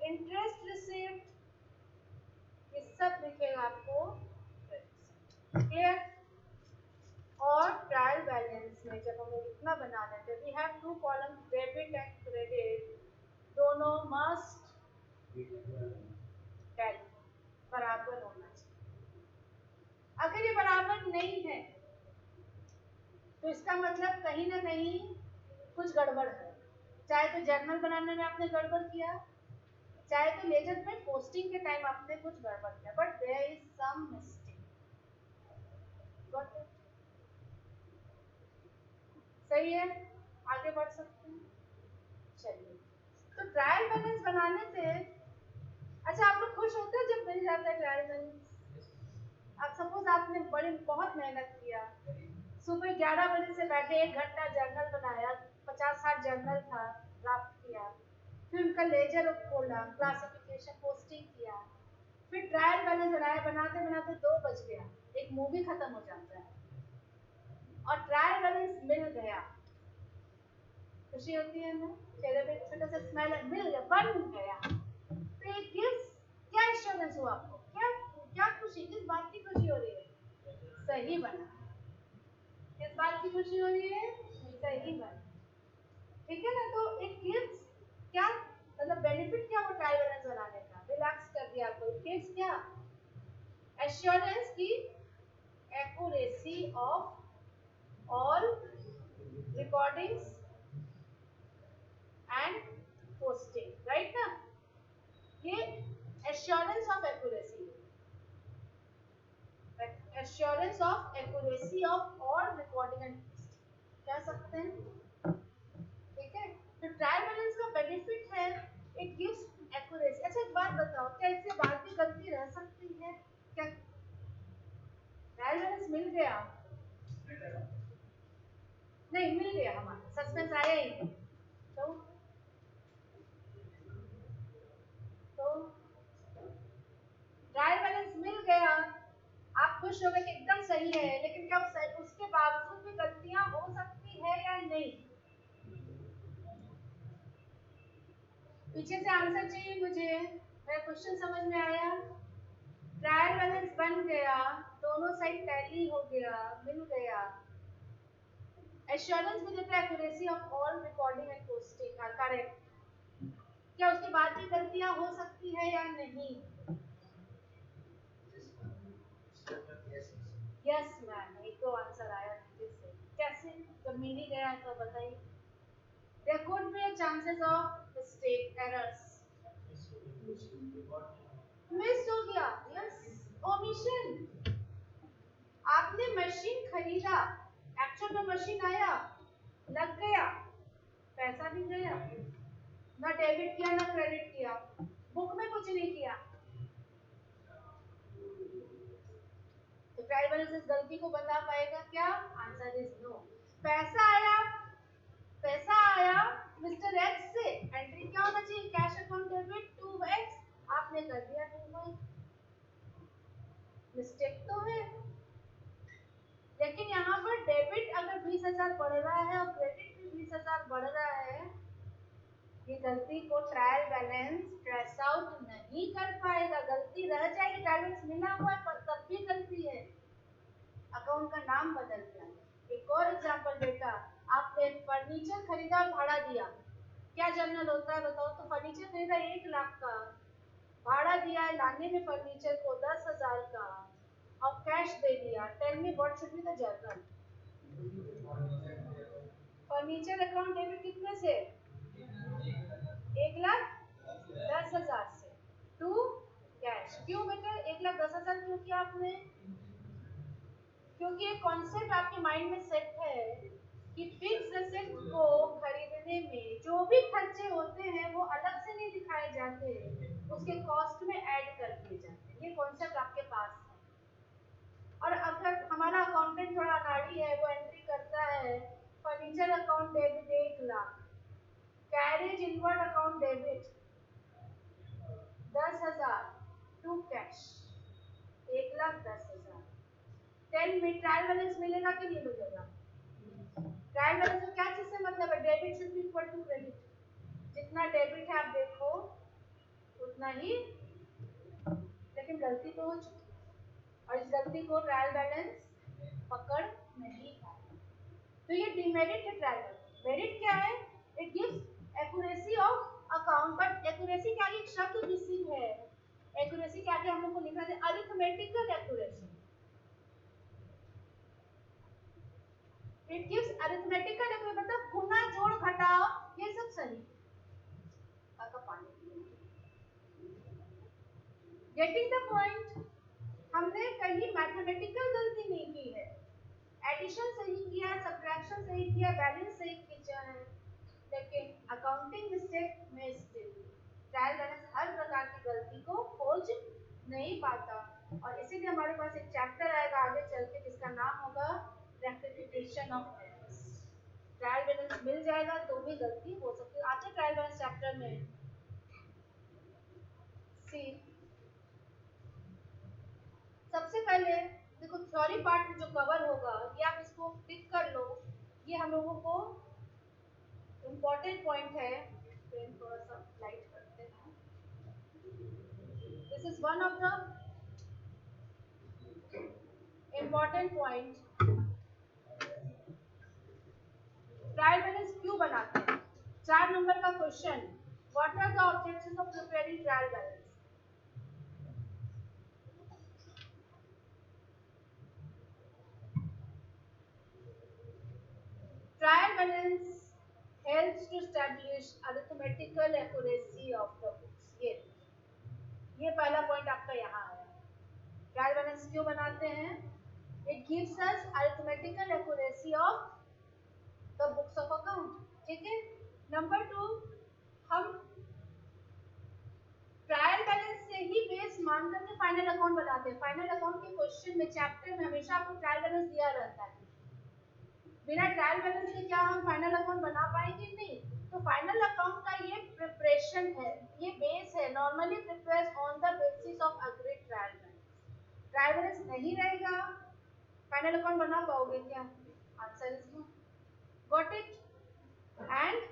interest received, ये सब लिखेगा आपको क्लियर। और ट्रायल बैलेंस में जब हम लोग इतना बना लेते हैं, we have two column debit and credit, दोनों मस्ट टैली बराबर होना चाहिए। अगर ये बराबर नहीं है तो इसका मतलब कहीं ना कहीं कुछ गड़बड़ है, चाहे तो जर्नल बनाने में आपने गड़बड़ किया, चाहे तो लेजर में पोस्टिंग के टाइम आपने कुछ गड़बड़ किया, but there is some mistake. Got it? सही है, आगे बढ़ सकते हैं। चलिए, तो ट्रायल बैलेंस बनाने से, अच्छा आप लोग खुश होते हैं जब मिल जाता है ट्रायल बैलेंस? अब सपोज आपने बड़ी बहुत मेहनत किया, सुबह 11 बजे से बैठे 1 घंटा जर्नल बनाया, 50-60 जर्नल था, ड्राफ्ट किया, फिर उनका लेजर खोला, क्लासिफिकेशन, पोस्टिंग किया, फिर ट्रायल बैलेंस बनाया, बनाते बनाते 2 बज गया, एक मूवी खत्म हो जाता है और ट्रायल बैलेंस मिल गया, खुशी होती है ना, चेहरे पे छोटा सा स्माइल, मिल गया, बन गया, तो ये क्या एश्योरेंस हुआ आपको? क्या क्या खुशी, किस बात की खुशी हो रही है? सही बना। किस बात की खुशी हो रही है? सही बना, ठीक है ना। तो इट गिव्स क्या, मतलब बेनिफिट क्या हो ट्रायल बैलेंस बनाने का? रिलैक्स कर दिया आपको, इट गिव्स क्या? एश्योरेंस की accuracy of all recordings and posting, right ना? ये assurance of accuracy, assurance of accuracy of all recording and कह सकते हैं, ठीक है? तो ट्रायल बैलेंस का बेनिफिट है, इट गिव्स एक्यूरेसी। अच्छा एक बात बताओ, क्या इससे बाद में गलती रह सकती है क्या? ट्रायल बैलेंस मिल गया, नहीं मिल गया, हमारा सस्पेंस आया ही नहीं, तो ट्रायल बैलेंस मिल गया, आप खुश हो गए कि एकदम सही है, लेकिन क्या उसके बावजूद भी गलतियां हो सकती है या नहीं? पीछे से आंसर चाहिए मुझे, मेरा क्वेश्चन समझ में आया? ट्रायल बैलेंस बन गया, दोनों साइड टैली हो गया, मिल गया, एश्योरेंस भी देता है accuracy of all recording and posting, correct. क्या उसके बाद भी गलतियां हो सकती है या नहीं? यस मैम, एक दो आंसर आया नीचे से, कैसे? जब मिल ही गया तो बताइए। There could be a chances of mistake, errors. Miss हो गया, यस, ओमिशन। आपने मशीन खरीदा, एक्चुअल में मशीन आया, लग गया, पैसा भी गया, ना डेबिट किया ना क्रेडिट किया, बुक में कुछ नहीं किया, तो ट्रायल बैलेंस इस गलती को बता पाएगा क्या? Answer is no. पैसा आया, पैसा आया मिस्टर एक्स से, एंट्री क्या होना चाहिए? Cash account debit to X, आपने कर दिया टू वाई, मिस्टेक तो है, लेकिन यहाँ पर डेबिट अगर 20,000 बढ़ रहा है और क्रेडिट भी 20,000 बढ़ रहा है, ये गलती को ट्रायल बैलेंस ट्रेस आउट नहीं कर पाएगा, गलती रह जाएगी, ट्रायल बैलेंस मिला हुआ है पर तब भी गलती है, अकाउंट का नाम बदल गया। एक और एग्जांपल बेटा, आपने फर्नीचर खरीदा, भाड़ा दिया, क्या जर्नल होता है बताओ? तो फर्नीचर खरीदा 1 लाख का, भाड़ा दिया है लाने में फर्नीचर को 10,000 का, और कैश दे दिया, tell me what should be the journal? Furniture account debit कितने से? 1,10,000 से टू कैश। क्यों बेटा 1,10,000 क्यों किया आपने? क्योंकि एक कॉन्सेप्ट आपके माइंड में सेट है कि फिक्स एसेट को खरीदने में जो भी खर्चे होते हैं वो अलग से नहीं दिखाए जाते, उसके कॉस्ट में ऐड कर दिए जाते हैं, ये कॉन्सेप्ट आपके पास है। और अगर हमारा अकाउंटेंट थोड़ा अनाड़ी है, वो एंट्री करता है furniture account debit 1 lakh, carriage inward account debit 10,000 to cash 1,10,000, tell me trial balance मिलेगा कि नहीं मिलेगा? ट्रायल बैलेंस में क्या चीज से मतलब है? Debit should be equal to credit, जितना डेबिट है आप देखो उतना ही, लेकिन गलती तो हो चुकी है और इस गलती को ट्रायल बैलेंस पकड़ नहीं पाया, तो ये डिमेरिट है ट्रायल बैलेंस। मेरिट क्या है? It gives accuracy of account, but accuracy के आगे एक शब्द मिसिंग है, एक्यूरेसी के आगे हम लोग को लिखना है arithmetical accuracy, it gives arithmetical accuracy, मतलब गुना जोड़ घटाव ये सब सही, गेटिंग द पॉइंट? हमने कहीं मैथमेटिकल गलती नहीं की है, एडिशन सही किया, सब्ट्रैक्शन सही किया, बैलेंस सही किया है, लेकिन अकाउंटिंग मिस्टेक में स्टिल ट्रायल बैलेंस हर प्रकार की गलती को खोज नहीं पाता, और इसीलिए हमारे पास एक चैप्टर आएगा आगे चल के जिसका नाम होगा rectification of errors. Trial balance मिल जाएगा तो भी गलती हो सकती है, आते ट्रायल बैलेंस चैप्टर में। सी सबसे पहले देखो थ्योरी पार्ट जो कवर होगा, ये आप इसको टिक कर लो, ये हम लोगों को इम्पोर्टेंट पॉइंट है, पेन थोड़ा सा लाइट करते हैं, this is one of the important point. Trial balance क्यों बनाते हैं? 4 नंबर का question, what are the objectives of preparing trial balance? Trial balance helps to establish arithmetical accuracy of the books. ये पहला पॉइंट आपका यहाँ आया। ट्रायल बैलेंस क्यों बनाते हैं? It gives us arithmetical accuracy of the books of account. ठीक है। नंबर 2, हम ट्रायल बैलेंस से ही बेस मान करके फाइनल अकाउंट बनाते हैं। फाइनल अकाउंट के क्वेश्चन में चैप्टर में हमेशा आपको ट्रायल बैलेंस दिया रहता है। बिना ट्रायल बैलेंस के क्या हम फाइनल अकाउंट बना पाएंगे? नहीं। तो फाइनल अकाउंट का ये प्रिपरेशन है, ये बेस है। Normally prepares on the basis of agreed trial balance. Trial balance नहीं रहेगा, फाइनल अकाउंट बना पाओगे क्या? Answer is no. Got it? And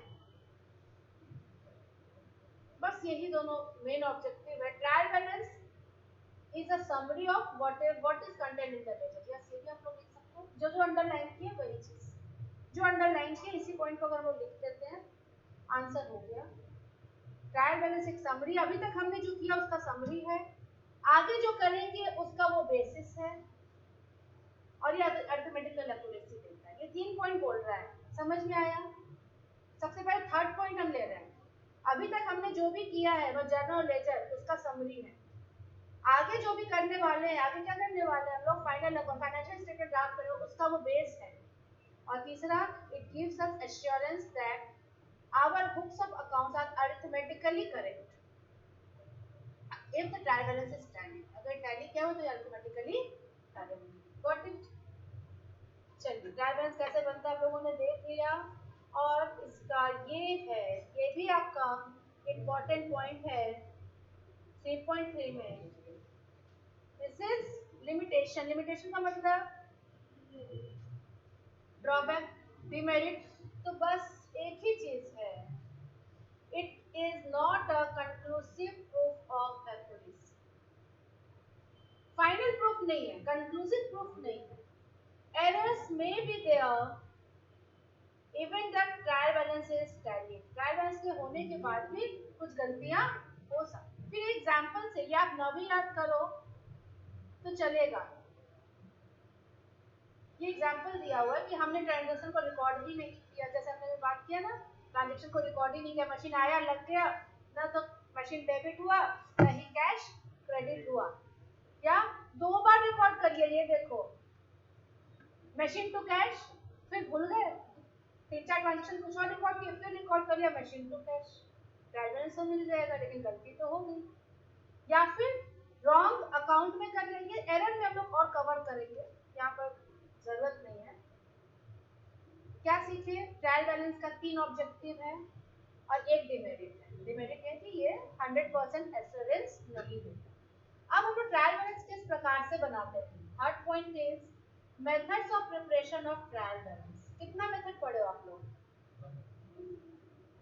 बस यही दोनों मेन ऑब्जेक्टिव है। Trial balance is a summary of what is content in the ledger. Yes, ये भी आप लोग लिख सकते हो। जो अंडरलाइन किए वही चीज, जो अंडरलाइन किए इसी पॉइंट को अगर हम लोग लिख देते हैं, आंसर हो गया। ट्रायल बैलेंस एक समरी, अभी तक हमने जो किया उसका समरी है, आगे जो करेंगे उसका वो बेसिस है, और ये अरिथमेटिकल एक्यूरेसी देता है। ये 3 पॉइंट बोल रहा है, समझ में आया? सबसे पहले थर्ड पॉइंट हम ले रहे हैं। अभी तक हमने जो भी किया है वो जर्नल और लेजर उसका समरी है। आगे जो भी करने वाले हैं, आगे क्या करने वाले हैं हम लोग? Final account, financial statement draft करेंगे, उसका वो बेस है। और तीसरा, it gives us assurance that our books of accounts are arithmetically correct if the trial balance is tally. अगर टैली क्या हो तो अरिथमेटिकली करेक्ट। Got it? चलिए, ट्रायल बैलेंस कैसे बनता है आप लोगों ने देख लिया। और इसका ये है, ये भी आपका इम्पोर्टेंट पॉइंट है 3.3 में। This is limitation. लिमिटेशन का मतलब ड्रॉबैक, डिमेरिट। तो बस एक ही चीज है, it is not a conclusive proof of accuracy. Final proof नहीं है, कंक्लूसिव प्रूफ नहीं है। Errors may be there even the trial balance is tally. Trial balance के होने के बाद भी कुछ गलतियां हो सकती। फिर एग्जांपल से ये आप न भी याद करो तो चलेगा। ये एग्जांपल दिया हुआ है कि हमने ट्रांजैक्शन को रिकॉर्ड ही नहीं किया, जैसे हमने बात किया ना, ट्रांजैक्शन को रिकॉर्ड ही नहीं किया, मशीन आया लग गया ना, तो मशीन डेबिट हुआ, नहीं कैश क्रेडिट हुआ। या 2 बार रिकॉर्ड करिए, ये देखो, मशीन टू कैश, फिर भूल गए, 3-4 ट्रांजैक्शन कुछ और रिकॉर्ड किए, फिर रिकॉर्ड कर लिया machine to cash. Trial balance तो मिल जाएगा, लेकिन गलती तो हो गई। या फिर रॉन्ग अकाउंट में कर लेंगे, एरर में हम लोग और कवर करेंगे, यहाँ पर जरूरत नहीं है। क्या सीखे? ट्रायल बैलेंस का 3 ऑब्जेक्टिव है और एक डिमेरिट है। डिमेरिट है कि ये 100% एश्योरेंस नहीं देता। अब हम लोग ट्रायल बैलेंस किस प्रकार से बनाते हैं? Third point is methods of preparation of trial balance. कितना मेथड पढ़े हो आप लोग?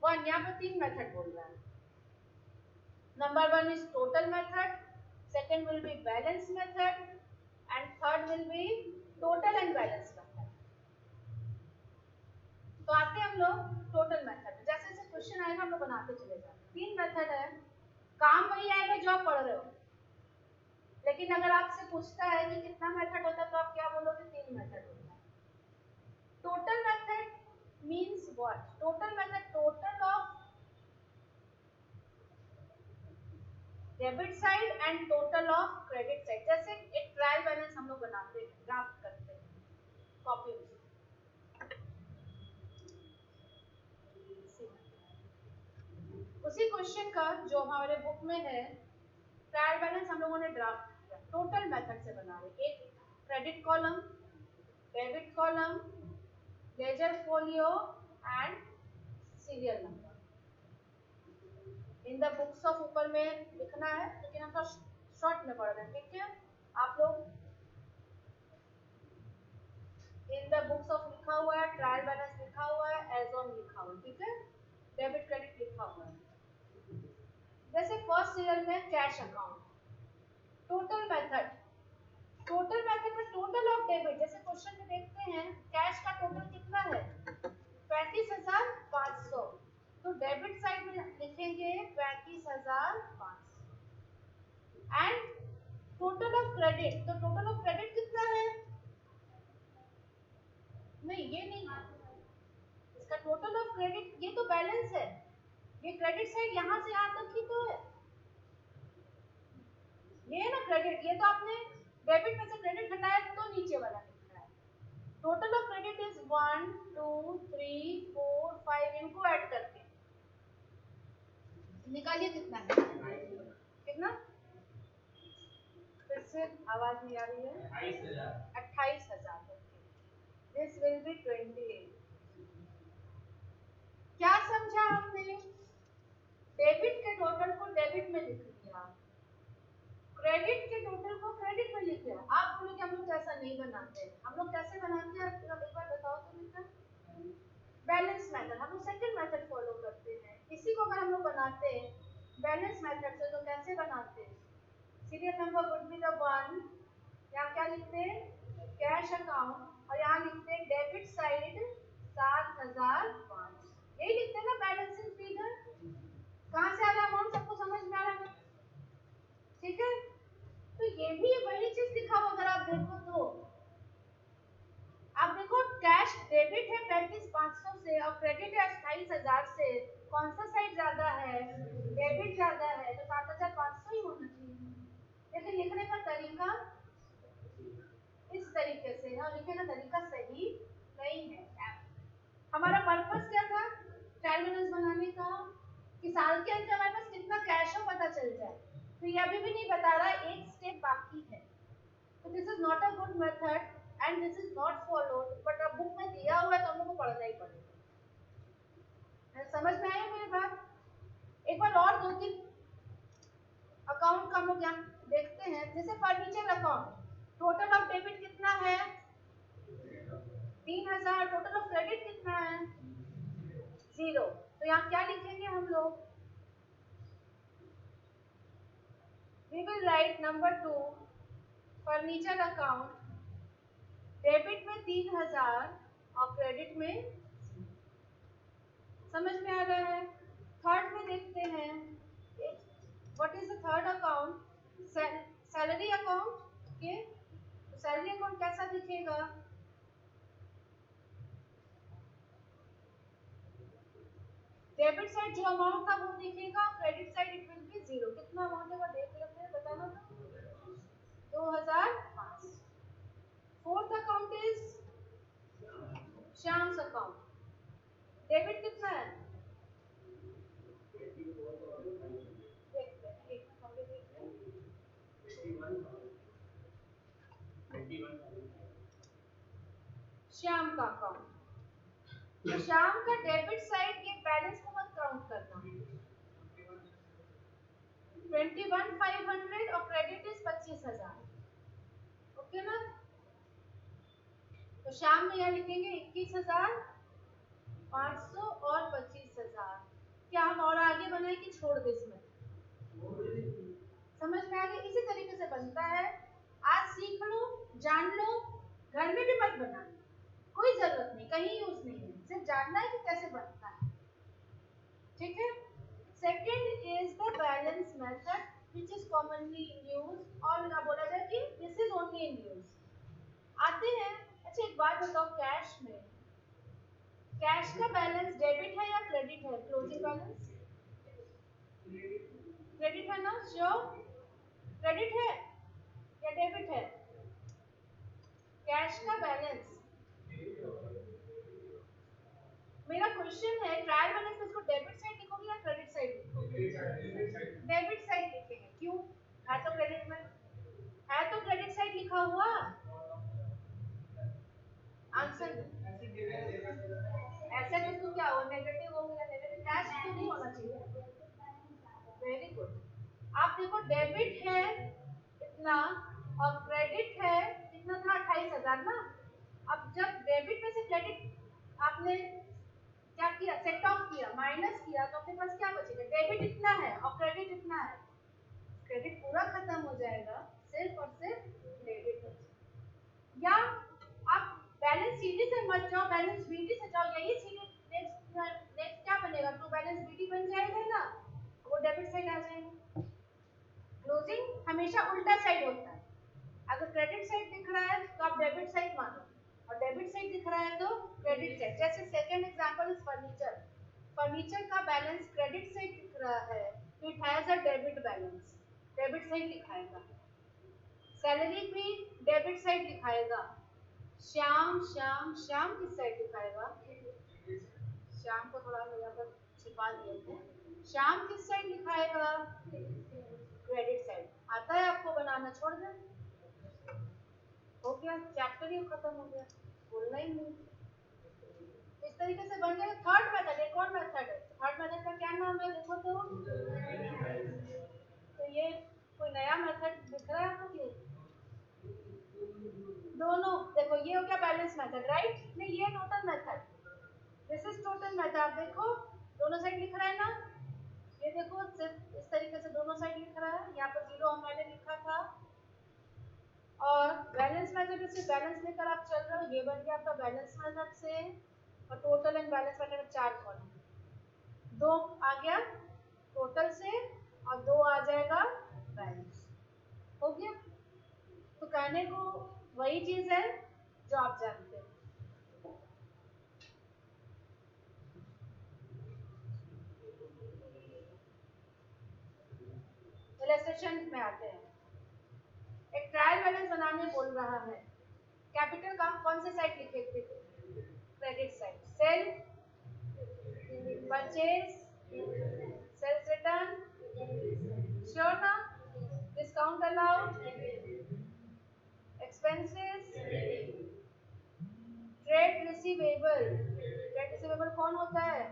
1। यहाँ पर 3 मेथड बोल रहा है। Number 1 is total method, second will be balance method, and third will be total and balance method. तो आते हैं हम लोग टोटल मेथड। जैसे जैसे क्वेश्चन आएगा हम लोग बनाते चले जाएंगे। 3 मेथड है, काम वही आएगा जो आप पढ़ रहे हो, लेकिन अगर आपसे पूछता है कि कितना मेथड होता है तो आप क्या बोलोगे? 3 मेथड होता है। Total method means what? Total method total of debit side and total of credit side. जैसे एक ट्रायल बैलेंस हम लोग बनाते हैं, ड्राफ्ट करते हैं कॉपी में, उसी क्वेश्चन का जो हमारे बुक में है, ट्रायल बैलेंस हम लोगों ने ड्राफ्ट किया, टोटल मेथड से बना रहे। एक credit column, debit column, ledger folio and serial number. In the books of ऊपर में लिखना है, लेकिन हम शॉर्ट में पढ़ रहे हैं, ठीक है? आप लोग इन द बुक्स ऑफ लिखा हुआ है, ट्रायल बैलेंस लिखा हुआ है, एज ऑन लिखा हुआ है, ठीक है? डेबिट क्रेडिट लिखा हुआ है। जैसे फर्स्ट सीरियल में cash account, total method, total method में टोटल ऑफ डेबिट। जैसे क्वेश्चन में देखते हैं कैश का टोटल कितना है? 35,500। तो डेबिट साइड में लिखेंगे 35,500 एंड टोटल ऑफ क्रेडिट। तो टोटल ऑफ क्रेडिट कितना है? नहीं, ये नहीं है, इसका टोटल ऑफ क्रेडिट, ये तो बैलेंस है, ये क्रेडिट साइड यहाँ से यहाँ तक ही तो है, ये है ना क्रेडिट, ये तो आपने डेबिट में से क्रेडिट घटाया तो नीचे वाला लिख रहा है। टोटल ऑफ क्रेडिट इज 1 2 3 4 5, इनको ऐड करके निकालिए कितना है, कितना, फिर से आवाज नहीं आ रही है, 28,000। This will be 28। क्या समझा आपने, डेबिट के टोटल को डेबिट में लिख दिया, क्रेडिट के टोटल को क्रेडिट में लिख दिया। आप बोलोगे हम लोग ऐसा नहीं बनाते हैं, हम लोग कैसे बनाते हैं, आप एक बार बताओ तो बेटा। बैलेंस मेथड, हम लोग सेकंड मेथड फॉलो करते हैं, इसी को अगर हम लोग बनाते हैं बैलेंस मेथड से तो कैसे बनाते हैं, serial number would be the 1, यहाँ क्या लिखते हैं, कैश अकाउंट, और यहाँ लिखते हैं डेबिट साइड 7,005, यही लिखते हैं ना बैलेंसिंग फिगर। कहाँ से आ रहा है अमाउंट, सबको समझ में आ रहा है, ठीक है। तो ये भी वही चीज लिखा हुआ, अगर आप देखो तो आप देखो कैश डेबिट है 35,500 से और क्रेडिट है 28,000 से, कौन सा साइड ज्यादा है, डेबिट ज्यादा है, तो 7,500 ही होना चाहिए। लेकिन लिखने का तरीका इस तरीके से है और लिखने का तरीका सही नहीं है। हमारा पर्पस क्या था ट्रायल बैलेंस बनाने का, कि साल के अंत हमारे पास कितना कैश है पता चल जाए, तो ये अभी भी नहीं बता रहा, एक स्टेप बाकी है। तो this is not a good method and this is not followed, but अब बुक में दिया हुआ है तो हम लोग को पढ़ना ही पड़ेगा। समझ में आया मेरी बात। एक बार और 2-3 अकाउंट का हम लोग यहाँ देखते हैं, जैसे furniture account, total of debit कितना है 3,000, टोटल ऑफ क्रेडिट कितना है 0, तो यहाँ क्या लिखेंगे हम लोग, we will write number 2 furniture account, debit में 3,000 और क्रेडिट में, समझ में आ रहा है। थर्ड में देखते हैं, what is the third account, salary account, okay, तो सैलरी अकाउंट कैसा दिखेगा, डेबिट साइड जो अमाउंट था वो दिखेगा, credit side it will be 0, कितना अमाउंट है वो देख लेते हैं, बताना तो 2,005। Fourth account is Shyam's account, debit कितना है, देखते हैं एक हम भी देखते हैं, श्याम का अकाउंट, तो श्याम का डेबिट साइड के बैलेंस को मत काउंट करना, 21,500 और क्रेडिट इज 25,000, ओके ना। तो शाम में यहाँ लिखेंगे 21,500 और 25,000। क्या हम और आगे बनाए कि छोड़ दे इसमें, समझ में आ गया, इसी तरीके से बनता है। आज सीख लो, जान लो, घर में भी मत बनाना, कोई जरूरत नहीं, कहीं यूज नहीं है, सिर्फ जानना है कि कैसे बनता है, ठीक है। Second is the balance method which is commonly in use, और ना बोला जाए कि this is only in use, आते हैं। अच्छा एक बात बताओ, कैश में कैश का बैलेंस डेबिट है या क्रेडिट है, क्लोजिंग बैलेंस क्रेडिट है ना, श्योर क्रेडिट है या डेबिट है, कैश का बैलेंस, मेरा क्वेश्चन है ट्रायल बैलेंस में इसको डेबिट साइड लिखोगे या क्रेडिट साइड लिखोगे, डेबिट साइड लिखेंगे, क्यों, है तो क्रेडिट में, है तो क्रेडिट साइड लिखा हुआ, आंसर ऐसे तो क्या हो, नेगेटिव हो गया, नेगेटिव कैश तो नहीं होना चाहिए, वेरी गुड। आप देखो डेबिट है इतना और क्रेडिट है कितना था 28,000 ना, अब जब डेबिट में से क्रेडिट आपने क्या किया, सेट ऑफ किया, माइनस किया, तो अपने पास क्या बचेगा, डेबिट इतना है और क्रेडिट इतना है, क्रेडिट पूरा खत्म हो जाएगा, सिर्फ और सिर्फ डेबिट बचेगा। या आप बैलेंस सीडी से मत जाओ, बैलेंस बीडी से जाओ, यही सीडी नेक्स्ट क्या बनेगा, टू बैलेंस बीडी बन जाएगा ना, वो डेबिट साइड आ जाएगा। क्लोजिंग हमेशा उल्टा साइड होता है, अगर क्रेडिट साइड दिख रहा है तो आप डेबिट साइड मानो, और डेबिट साइड दिख रहा है तो क्रेडिट साइड। जैसे second example is furniture, furniture का बैलेंस क्रेडिट साइड दिख रहा है तो it has a debit balance, debit side दिखाएगा। सैलरी भी डेबिट साइड दिखाएगा। श्याम श्याम श्याम किस साइड दिखाएगा? श्याम को थोड़ा यहाँ पर छिपा दिए थे। श्याम किस साइड दिखाएगा? Credit side. आता है आपको बनाना? छोड़ दे, हो गया, चैप्टर ही खत्म हो गया, बोलना ही नहीं। इस तरीके से बन जाएगा। थर्ड मेथड, एक और मेथड है। थर्ड मेथड का क्या नाम है देखो तो ये कोई नया मेथड दिख रहा है आपको कि दोनों? देखो ये हो गया बैलेंस मेथड, राइट? नहीं, ये total method, this is total method. देखो दोनों साइड लिख रहा है ना, ये देखो सिर्फ इस तरीके से दोनों साइड लिख रहा है। यहाँ पर जीरो मैंने लिखा था और बैलेंस मेथड से बैलेंस लेकर आप चल रहे हो, ये बन गया आपका बैलेंस मेथड से। और टोटल एंड बैलेंस मेथड में 4 कॉलम, 2 आ गया टोटल से और 2 आ जाएगा बैलेंस, हो गया। तो कहने को वही चीज है जो आप जानते हैं। इलस्ट्रेशन में आते हैं। एक ट्रायल बैलेंस बनाने बोल रहा है। कैपिटल का कौन से साइड लिखे थे? Credit side. Sale purchase, sales return, sure ना? Discount allowed, expenses, trade receivable. Trade receivable कौन होता है?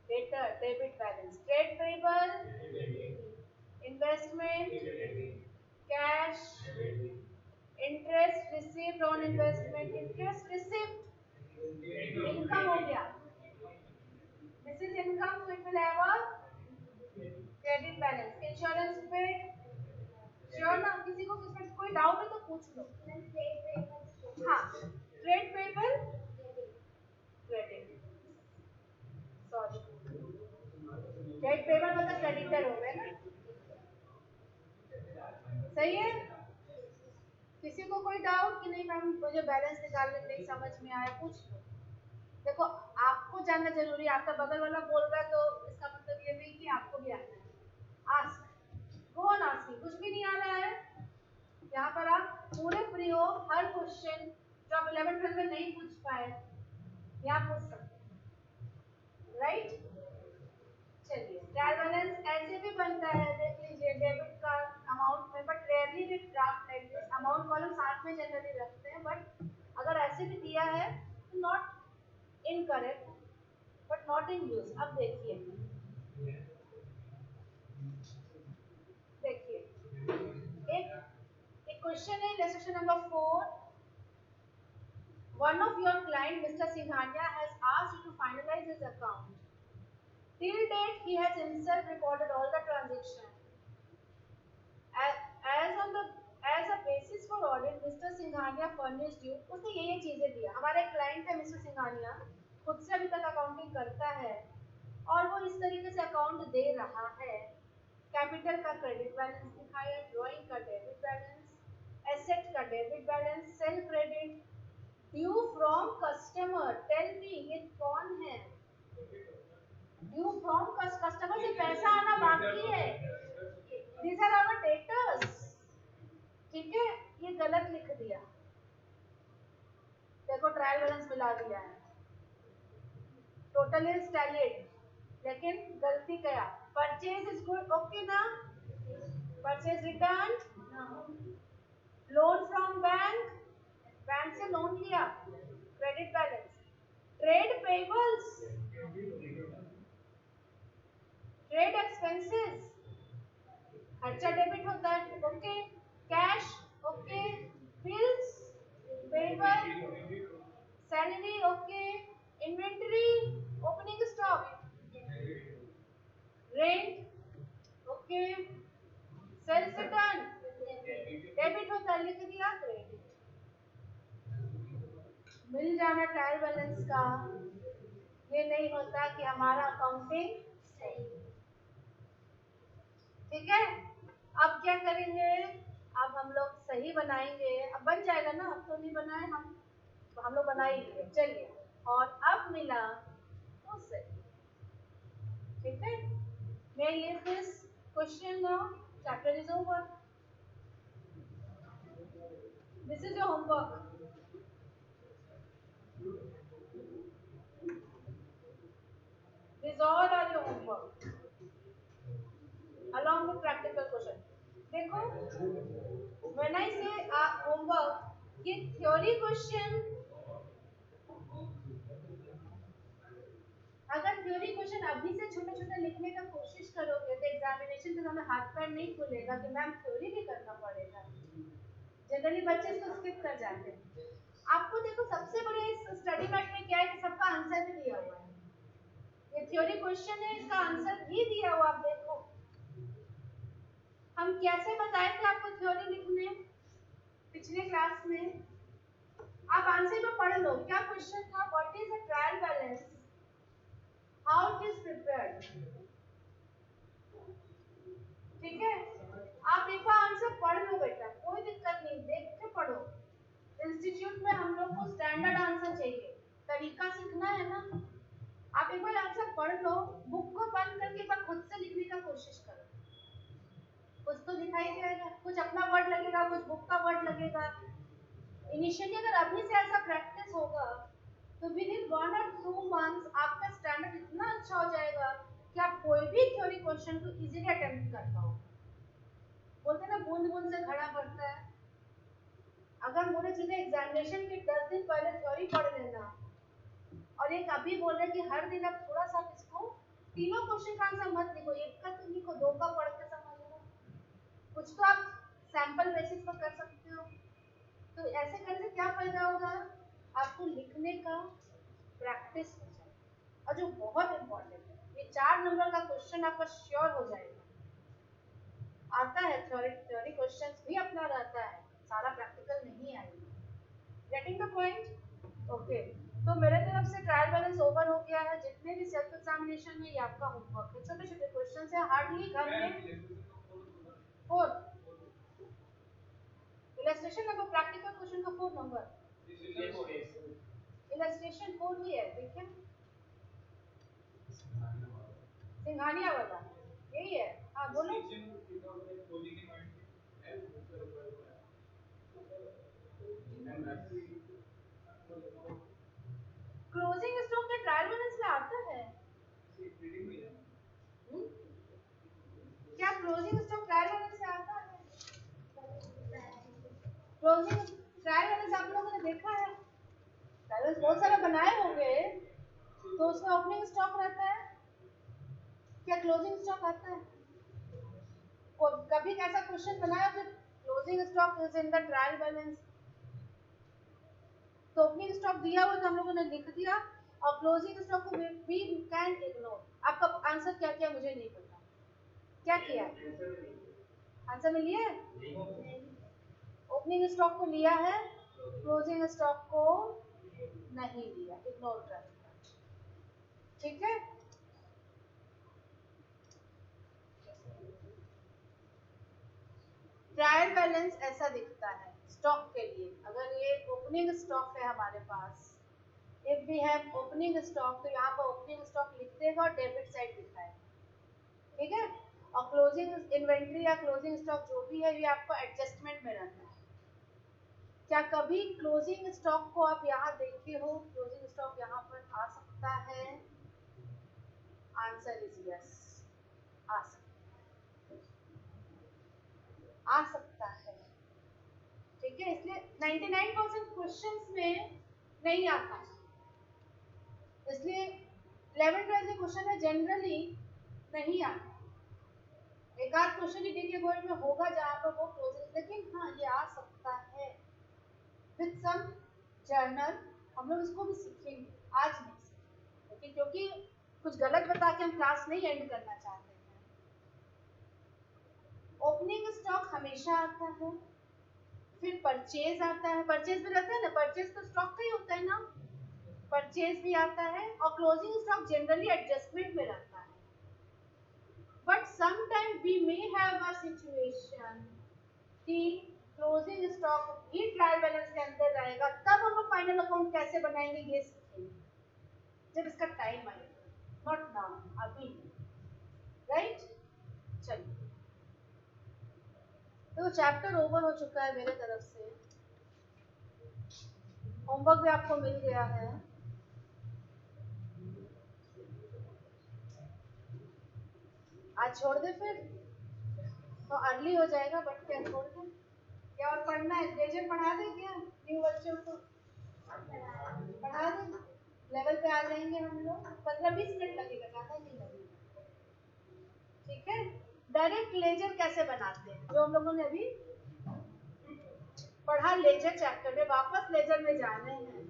Debtor, debit balance. Trade payable, investment, cash, interest received on investment. Interest received income हो गया, this is income, so it will have a credit balance. Insurance paid, sure ना? किसी को इसमें कोई डाउट है तो पूछ लो। हाँ, trade payable credit, sorry trade payable मतलब क्रेडिटर हो गए ना, सही है? किसी को कोई डाउट कि नहीं मैम मुझे बैलेंस निकालने नहीं समझ में आया, पूछ लो। देखो आपको जानना जरूरी है, आपका बगल वाला बोल रहा है तो इसका मतलब ये नहीं कि आपको भी आना है। Ask, go on asking. कुछ भी नहीं आ रहा है यहाँ पर आप पूरे फ्री हो, हर क्वेश्चन जो आप 11th 12th में नहीं पूछ पाए यहाँ पूछ सकते हैं, राइट? चलिए, ट्रायल बैलेंस ऐसे भी बनता है, देख लीजिए, डेबिट का अमाउंट में, but rarely we draft like this. Amount column साथ में जनरली रखते हैं, बट अगर ऐसे भी दिया है तो not incorrect but not in use. अब देखिए, देखिए एक क्वेश्चन है, illustration number 4। One of your client, Mr. Singhania, has asked you to finalize his account. Till date, he has himself recorded all the transactions. As a basis for audit, Mr. Singhania furnished you. उसने ये चीजें दिया। हमारे क्लाइंट है मिस्टर सिंघानिया, खुद से अभी तक अकाउंटिंग करता है और वो इस तरीके से अकाउंट दे रहा है। कैपिटल का क्रेडिट बैलेंस दिखाया, ड्राइंग का डेबिट बैलेंस, एसेट का debit balance, sale credit, due from customer. Tell me ये कौन है? ड्यू फ्रॉम कस्टमर से पैसा आना बाकी है। These are our debtors, ठीक है? ये गलत लिख दिया, देखो ट्रायल बैलेंस मिला दिया है, टोटल इज टैलीड, लेकिन गलती क्या? परचेज इज गुड, ओके ना? Purchase return, loan from bank, bank से लोन लिया, credit balance. Trade payables, trade expenses, खर्चा डेबिट होता है, okay. Cash, okay. Bills payable, salary, okay. Inventory, opening stock, rent, okay. Sales return debit होता है, लिख दिया क्रेडिट। मिल जाना ट्रायल बैलेंस का, ये नहीं होता कि हमारा अकाउंटिंग सही, ठीक है? अब क्या करेंगे? अब हम लोग सही बनाएंगे, अब बन जाएगा ना, अब तो नहीं बनाए हम लोग बना ही लिए, चलिए। और अब मिला तो सही, ठीक है। May I leave this question now? Chapter is over. This is your homework. These all are your homework along with practical question. देखो, when I say homework, ये theory question, अगर थ्योरी क्वेश्चन अभी से छोटे छोटे लिखने का कोशिश करोगे तो एग्जामिनेशन में हमें हाथ पैर नहीं खुलेगा कि मैम थ्योरी भी करना पड़ेगा। जनरली बच्चे इसको स्किप कर जाते हैं। आपको देखो सबसे बड़े इस स्टडी मैट में क्या है कि सबका आंसर भी दिया हुआ है। ये थ्योरी क्वेश्चन है, इसका आंसर भी दिया हुआ, आप देखो। हम कैसे बताए थे आपको थ्योरी लिखने पिछले क्लास में? आप आंसर में पढ़ लो, क्या क्वेश्चन था, what is a trial balance, how it is prepared, ठीक है। आप एक बार आंसर पढ़ लो बेटा, कोई दिक्कत नहीं, देख के पढ़ो। इंस्टीट्यूट में हम लोग को स्टैंडर्ड आंसर चाहिए, तरीका सीखना है ना। आप एक बार आंसर पढ़ लो, बुक को बंद करके एक बार खुद से लिखने का कोशिश करो, कुछ तो दिखाई देगा, कुछ अपना वर्ड लगेगा, कुछ बुक का वर्ड लगेगा। इनिशियली अगर अभी से ऐसा प्रैक्टिस होगा तो विद इन 1 और 2 मंथ्स आपका स्टैंडर्ड इतना अच्छा हो जाएगा कि आप कोई भी थ्योरी क्वेश्चन को इजीली अटेम्प्ट कर पाओगे। बोलते ना बूंद बूंद से घड़ा भरता है। अगर मुझे सीधे एग्जामिनेशन के 10 दिन पहले थ्योरी पढ़ लेना और एक अभी बोल रहे कि हर दिन आप थोड़ा सा इसको तीनों क्वेश्चन का आंसर मत लिखो, एक का तो लिखो, दो का पढ़ के समझ लो, कुछ तो आप सैंपल बेसिस पर कर सकते हो। तो ऐसे करने से क्या फायदा होगा, आपको लिखने का प्रैक्टिस हो जाएगा। और जो बहुत इंपॉर्टेंट है, ये 4 नंबर का क्वेश्चन आपका श्योर हो जाएगा। आता है थ्योरी क्वेश्चंस भी अपना रहता है, सारा प्रैक्टिकल नहीं आएगा। Getting the point? ओके, तो मेरे तरफ से ट्रायल बैलेंस ओवर हो गया है। जितने भी सेल्फ एग्जामिनेशन है ये आपका होमवर्क है, छोटे छोटे क्वेश्चंस है, हार्डली घर में 4 इलस्ट्रेशन नंबर, प्रैक्टिकल क्वेश्चन का 4 नंबर, इलस्ट्रेशन 4 भी है, देखिए सिंघानिया वाला यही है। हाँ बोलो। क्लोजिंग स्टॉक के ट्रायल बैलेंस में आता है क्या? क्लोजिंग स्टॉक ट्रायल बैलेंस में आता है? क्लोजिंग ट्रायल बैलेंस आप लोगों ने देखा है? ट्रायल बैलेंस बहुत सारे बनाए होंगे, तो उसमें ओपनिंग स्टॉक रहता है, क्या क्लोजिंग स्टॉक आता है? कभी कैसा क्वेश्चन बनाया कि closing stock is in the trial balance? तो ओपनिंग स्टॉक दिया हुआ तो हम लोगों ने लिख दिया, और क्लोजिंग स्टॉक को वी कैन इग्नोर। आपका आंसर क्या क्या मुझे नहीं पता, क्या किया आंसर में लिया है? ओपनिंग स्टॉक को लिया है, क्लोजिंग स्टॉक को नहीं लिया, इग्नोर कर दिया, ठीक है। ट्रायल बैलेंस ऐसा दिखता है स्टॉक के लिए। अगर ये ओपनिंग स्टॉक है हमारे पास, if we have opening stock, तो यहाँ पर ओपनिंग स्टॉक लिख देगा और डेबिट साइड दिखाएगा, ठीक है। और क्लोजिंग इन्वेंट्री या क्लोजिंग स्टॉक जो भी है ये आपको एडजस्टमेंट में रहता है। क्या कभी क्लोजिंग स्टॉक को आप यहाँ देखे हो? क्लोजिंग स्टॉक यहाँ पर आ सकता है, आंसर इज यस, आ सकता है, ठीक है। इसलिए 99% क्वेश्चंस में नहीं आता, इसलिए 11-12 के क्वेश्चन में जनरली नहीं आता। एक आध क्वेश्चन ही देखिए बोर्ड में होगा जहाँ पर वो क्लोजिंग, लेकिन हाँ ये आ सकता है विद सम जर्नल। हम लोग इसको भी सीखेंगे, आज नहीं सीखेंगे क्योंकि कुछ गलत बता के हम क्लास नहीं एंड करना चाहते हैं। ओपनिंग स्टॉक हमेशा आता है, फिर परचेज आता है, परचेज भी रहता है ना, परचेज तो स्टॉक का ही होता है ना, परचेज भी आता है। और क्लोजिंग स्टॉक जनरली एडजस्टमेंट में रहता है, but sometime we may have a situation कि क्लोजिंग स्टॉक भी ट्रायल बैलेंस के अंदर रहेगा, तब हम लोग फाइनल अकाउंट कैसे बनाएंगे ये सीखेंगे जब इसका टाइम आएगा, नॉट नाउ, अभी। राइट, चलिए, तो चैप्टर ओवर हो चुका है मेरे तरफ से, होमवर्क भी आपको मिल गया है। आज छोड़ दे फिर तो अर्ली हो जाएगा, बट क्या छोड़ दे, क्या और पढ़ना है? लेजर पढ़ा दे क्या न्यू बच्चों को? पढ़ा दे, लेवल पे आ जाएंगे हम लोग, 15-20 मिनट लगेगा, ज़्यादा नहीं लगेगा। ठीक है, डायरेक्ट लेजर कैसे बनाते हैं जो हम लोगों ने अभी पढ़ा लेजर चैप्टर में, वापस लेजर में जाने हैं।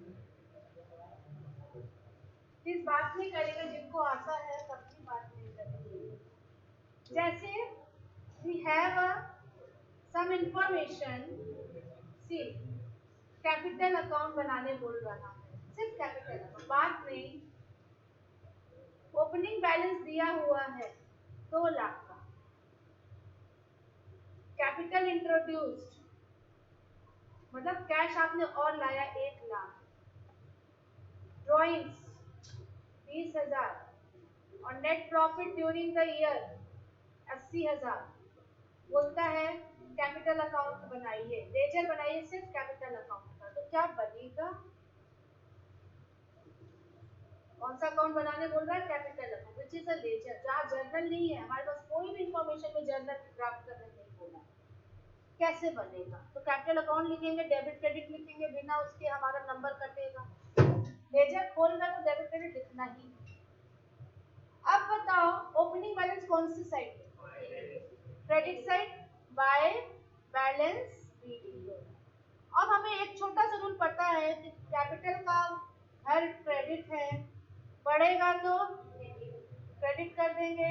इस बात नहीं करेंगे, जिनको आता है सबकी बात नहीं करेंगे। जैसे we have some information, see capital account बनाने बोल रहा है, सिर्फ कैपिटल अकाउंट, बात नहीं। ओपनिंग बैलेंस दिया हुआ है 2 लाख का, कैपिटल इंट्रोड्यूस्ड मतलब कैश आपने और लाया 1 लाख, ड्रॉइंग्स 20,000 और net profit during the year 80,000। बोलता है कैपिटल अकाउंट बनाइए, लेजर बनाइए सिर्फ कैपिटल अकाउंट का, तो क्या बनेगा? कौन सा अकाउंट बनाने बोल रहा है? Capital account, which is a ledger, जहाँ जर्नल नहीं है हमारे पास, कोई भी इंफॉर्मेशन में जर्नल ड्राफ्ट करने नहीं बोला। कैसे बनेगा? तो कैपिटल अकाउंट लिखेंगे, डेबिट क्रेडिट लिखेंगे, बिना उसके हमारा नंबर कटेगा। लेजर खोलना तो डेबिट क्रेडिट लिखना ही। अब बताओ ओपनिंग बैलेंस कौन सी side? Credit side, by balance video. अब हमें एक छोटा सा रूल पता है कि कैपिटल का हर क्रेडिट है, बढ़ेगा तो क्रेडिट कर देंगे,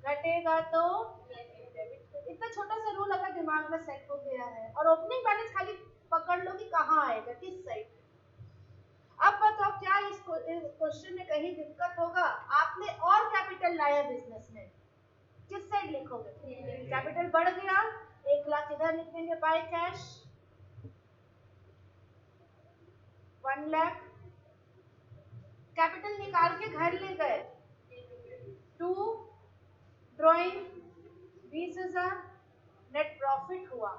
घटेगा तो डेबिट। इतना छोटा सा रूल अगर दिमाग में सेट हो गया है, और ओपनिंग बैलेंस खाली पकड़ लो कि कहाँ आएगा, किस साइड। अब बताओ क्या इस क्वेश्चन में कहीं दिक्कत होगा? आपने और कैपिटल लाया बिजनेस में, किस साइड लिखोगे? कैपिटल बढ़ गया 1 लाख, इधर लिख देंगे बाय कैश 1 लाख, कैपिटल निकाल के घर ले गए 2, ड्रॉइंग 20,000, नेट प्रॉफिट हुआ।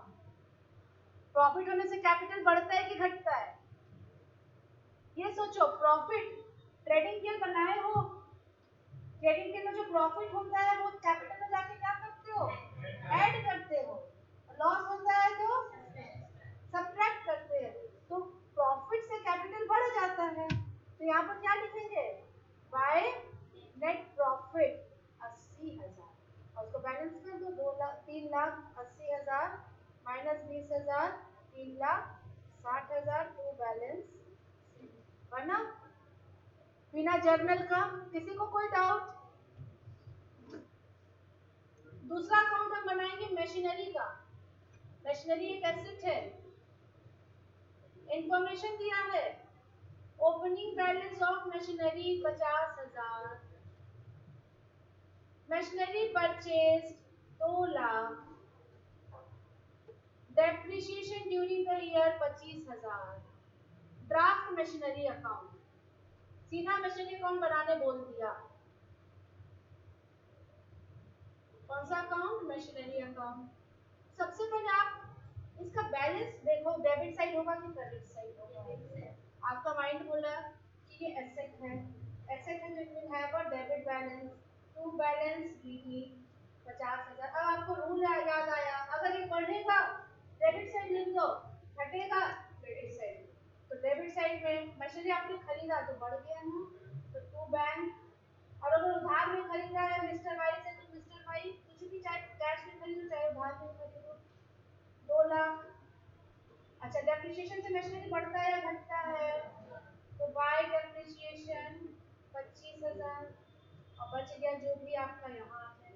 प्रॉफिट होने से कैपिटल बढ़ता है कि घटता है? ये सोचो, प्रॉफिट ट्रेडिंग के बनाए हो, ट्रेडिंग के में जो प्रॉफिट होता है वो कैपिटल में जाके क्या करते हो? ऐड करते हो। लॉस होता है तो सब्ट्रैक्ट करते हैं, तो प्रॉफिट से कैपिटल बढ़ जाता है। तो यहाँ पर क्या लिखेंगे? बाय नेट प्रॉफिट 80,000, और उसको बैलेंस कर दो 3,80,000 माइनस 20,000 3,60,000 टू बैलेंस बना। बिना जर्नल का किसी को कोई डाउट? दूसरा अकाउंट हम बनाएंगे मशीनरी का। मशीनरी एक एसेट है, इंफॉर्मेशन दिया है opening balance of machinery 50,000, machinery purchase 2 lakh, depreciation during the year 25,000, draft machinery account, सीधा मशीनरी अकाउंट बनाने बोल दिया। कौन सा अकाउंट? Machinery account. सबसे पहले आप इसका बैलेंस देखो, डेबिट साइड होगा कि क्रेडिट साइड होगा? आपका माइंड बोला कि ये एसेट है, एसेट है तो it will have a debit balance, to balance BT 50,000। अब आपको रूल याद आया, अगर ये बढ़ेगा डेबिट साइड लिख दो, घटेगा क्रेडिट साइड। तो डेबिट साइड में मशीनरी आपने खरीदा तो बढ़ गया ना, तो टू बैंक, और अगर उधार में खरीदा है मिस्टर वाई से तो मिस्टर वाई, कुछ भी चाहे कैश में खरीदो चाहे उधार में खरीदो 2 लाख। अच्छा, डेप्रिसिएशन से मशीनरी बढ़ता है या घटता है? तो बाय डेप्रिसिएशन 25,000, और बच गया जो भी आपका यहाँ है।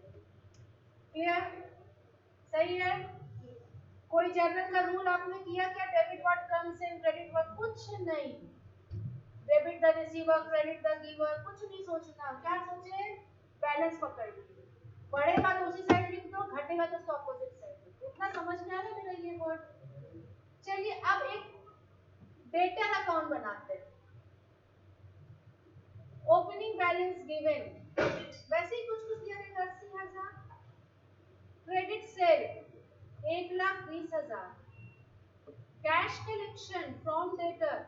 क्लियर? सही है? कोई जर्नल का रूल आपने किया क्या? Debit what comes in, credit what? कुछ नहीं। Debit the receiver, credit the giver, कुछ नहीं सोचना। क्या सोचे? बैलेंस पकड़ लीजिए, बढ़ेगा तो उसी साइड लिख दो, घटेगा तो उसका अपोजिट साइड लिख दो। इतना समझ में आ रहा है मेरा गुड। चलिए अब एक डेटर अकाउंट बनाते हैं। ओपनिंग बैलेंस गिवन, वैसे ही कुछ दिया रहेगा 80,000। Credit sale 1,20,000। Cash collection from debtor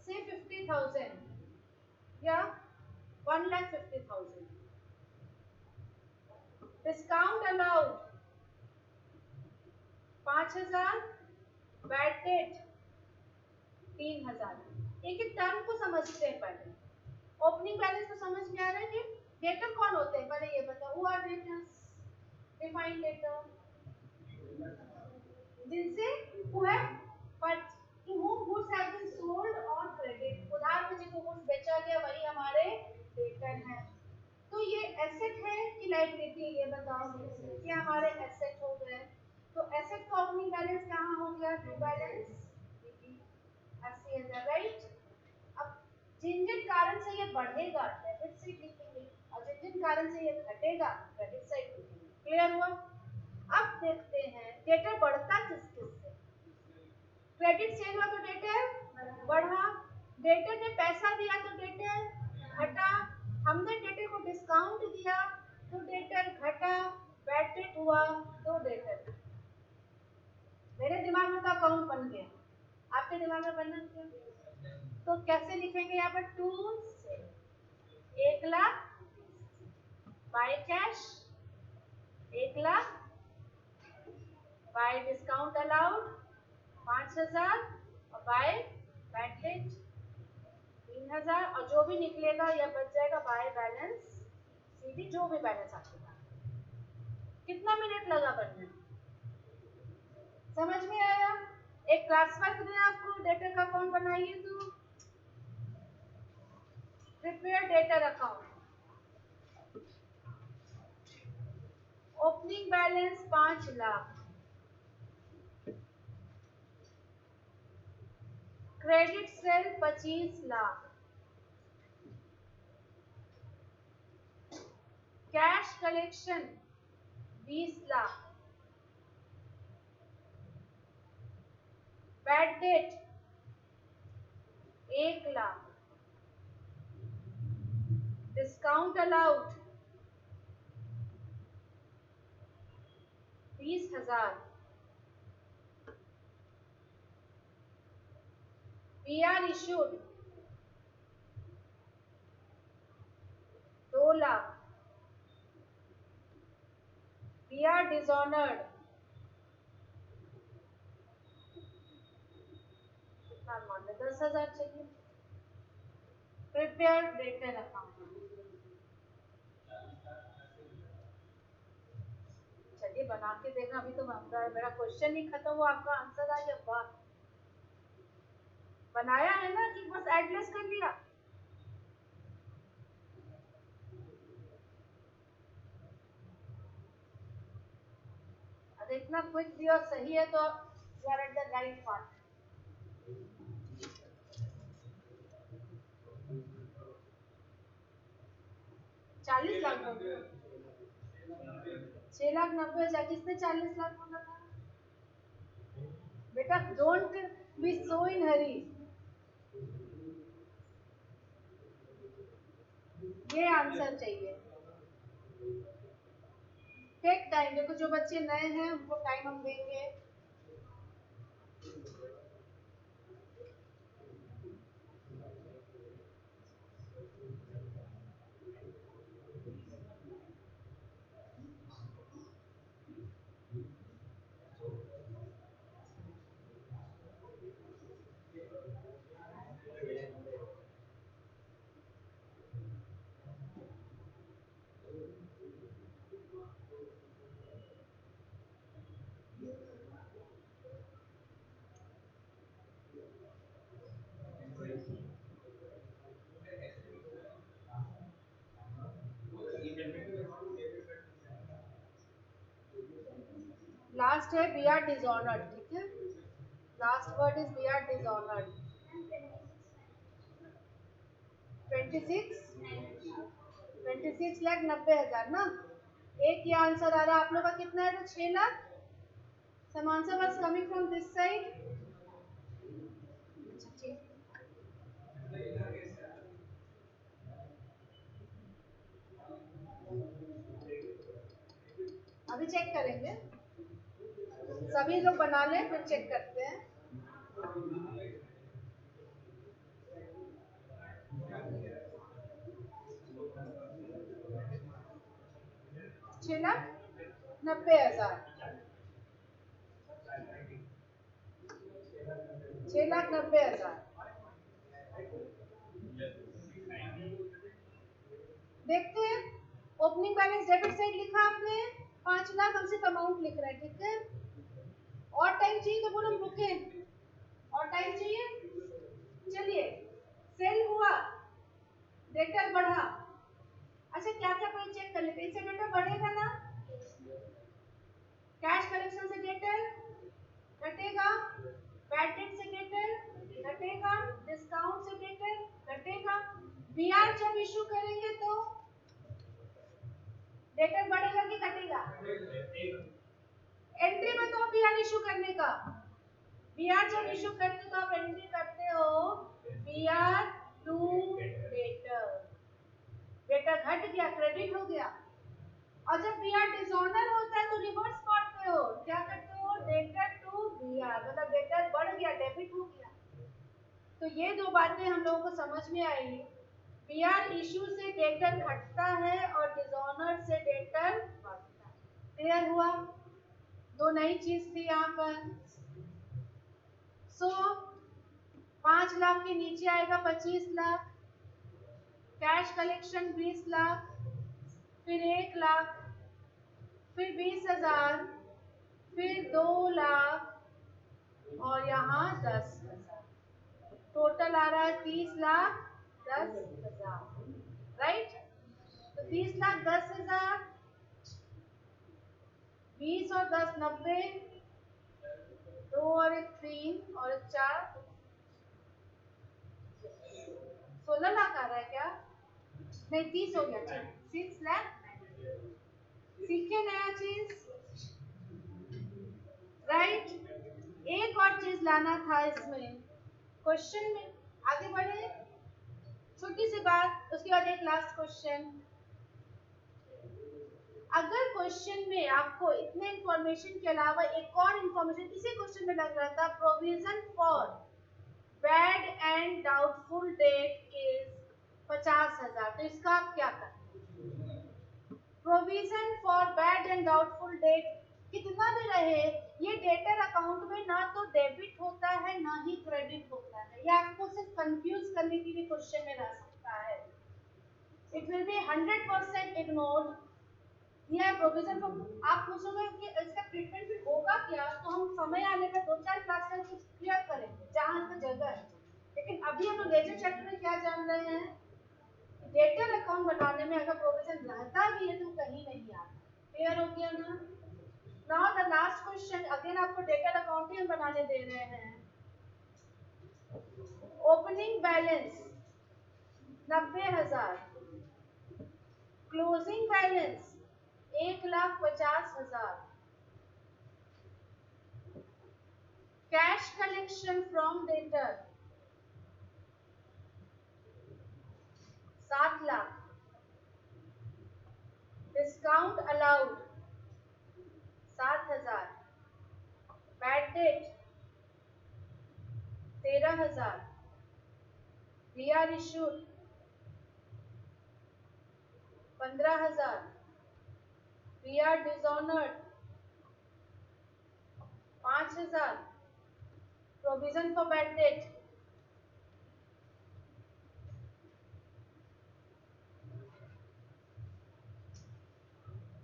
से 50,000 या 1,50,000। Discount allowed 5,000। Bad debt 3,000। एक एक टर्म को समझते हैं पहले। ओपनिंग बैलेंस तो समझ में आ रहा है कि डेटर कौन होते हैं, पहले ये बताओ। Who are debtors? Define debtor जिनसे who have but to whom goods have been sold on credit, उधार में जिनको गुड्स बेचा गया वही हमारे डेटर हैं। तो ये एसेट है कि लायबिलिटी, ये बताओ। ये हमारे एसेट हो गए। तो एसेट का ओपनिंग बैलेंस कहाँ हो गया? True balance 80,000, right. अब जिन जिन कारण से ये बढ़ेगा डेबिट साइड लिखेंगे और जिन जिन कारण से ये घटेगा क्रेडिट साइड लिखेंगे। क्लियर हुआ? अब देखते हैं डेटर बढ़ता किस किस से। क्रेडिट सेल हुआ तो डेटर बढ़ा, डेटर ने पैसा दिया तो डेटर घटा, हमने डेटर को डिस्काउंट दिया तो डेटर घटा, बैड डेट हुआ तो डेटर। मेरे दिमाग में तो अकाउंट बन गया, आपके दिमाग में बनना चाहिए। तो कैसे लिखेंगे यहाँ पर? To sale 1,00,000 by cash, 1,00,000 by discount allowed 5,000 और बाय बैड डेट 3,000, और जो भी निकलेगा यह बच जाएगा बाय बैलेंस सीधी, जो भी बैलेंस आपके पास। कितना मिनट लगा बनने? समझ में आया? एक क्लास वर्क में आपको डेटर का अकाउंट बनाइए तो prepare debtor account. Opening balance 5,00,000, credit sale 25,00,000, cash collection 20,00,000, bad debt 1,00,000, discount allowed 20,000, PR issued 2,00,000, PR dishonoured कितना मान लो 10,000 चाहिए। Prepare debtor account. चलिए बना के देखना, अभी तो मेरा क्वेश्चन ही खत्म हुआ, आपका आंसर आ गया। वाह, बनाया है ना कि बस एडलेस कर लिया? अगर इतना क्विक भी और सही है तो you are at the right path. 40,00,000 बोल, 6,90,000। किसने 40,00,000 बोला था? बेटा डोंट बी सो इन हरी। ये आंसर चाहिए। टेक टाइम, देखो जो बच्चे नए हैं उनको टाइम हम देंगे। लास्ट है बी आर डिसऑनर्ड, ठीक है? Last word is B R dishonoured. 26,90,000 ना। एक ये आंसर आ रहा है। आप लोग का कितना है? तो 6,00,000। Some answer was coming from this side. अभी चेक करेंगे, सभी लोग बना लें फिर चेक करते हैं। छह लाख 90,000, 6,90,000। देखते हैं, ओपनिंग बैलेंस डेबिट साइड लिखा आपने 5 लाख, हम सिर्फ अमाउंट लिख रहे हैं, ठीक है। और टाइम चाहिए तो बोलो रुके, और टाइम चाहिए। चलिए, सेल हुआ, डेटर बढ़ा। अच्छा क्या क्या पहले चेक कर लेते हैं, इससे डेटर बढ़ेगा ना, कैश कलेक्शन से डेटर घटेगा, बैड डेट से डेटर घटेगा, डिस्काउंट से डेटर घटेगा। बीआर जब इशू करेंगे तो डेटर बढ़ेगा कि घटेगा? एंट्री में तो बीआर इशू करने का, बीआर जब इशू करते तो आप एंट्री करते हो बीआर टू डेटर, डेटर घट गया, क्रेडिट हो गया। और जब बीआर डिसऑनर होता है तो रिवर्स करते हो, क्या करते हो, डेटर टू बीआर, मतलब डेटर बढ़ गया, डेबिट हो गया। तो ये दो बातें हम लोगों को समझ में आई। बीआर इशू से डेटर घटता है और डिसऑनर से डेटर बढ़ता है। क्लियर हुआ? दो नई चीज थी यहाँ पर। सो 5 लाख के नीचे आएगा 25 लाख, कैश कलेक्शन 20 लाख, फिर 1 लाख, फिर 20,000, फिर 2 लाख और यहाँ 10,000। टोटल आ रहा है 30 लाख 10,000, राइट। तो 30 लाख 10,000, 20 और 10 90, 2 और 1 3 और 1 4, 16 लाख आ रहा है क्या? नहीं 30 हो गया, 6 लाख। सीखे नया चीज, राइट। एक और चीज लाना था इसमें क्वेश्चन में, आगे बढ़े, छोटी सी बात, उसके बाद एक लास्ट क्वेश्चन। अगर क्वेश्चन में आपको इतने इंफॉर्मेशन के अलावा एक और इंफॉर्मेशन इसी क्वेश्चन में लग रहा था, provision for bad and doubtful debt is 50,000, तो इसका आप क्या करें? Provision for bad and doubtful debt कितना भी रहे, ये डेटर अकाउंट में ना तो डेबिट होता है ना ही क्रेडिट होता है। ये आपको सिर्फ कंफ्यूज करने के लिए क्वेश्चन में रह सकता है। It will be 100% ignored. यह प्रोविजन को आप पूछोगे कि इसका ट्रीटमेंट भी होगा क्या, तो हम समय आने पर 2-4 क्लास करके क्लियर करेंगे जहां इसका जगह है। लेकिन अभी हम लोग लेजर चैप्टर में क्या जान रहे हैं, डेटर अकाउंट बनाने में अगर प्रोविजन रहता भी है तो कहीं नहीं आता। क्लियर हो गया ना? Now the last question, again आपको डेटर अकाउंट ही हम बनाने दे रहे हैं। Opening balance 90,000, closing balance 1,50,000, cash collection from debtor 7 lakh, discount allowed 7,000, bad debt 13,000, BR issued 15,000, BR dishonoured 5,000, provision for bad debt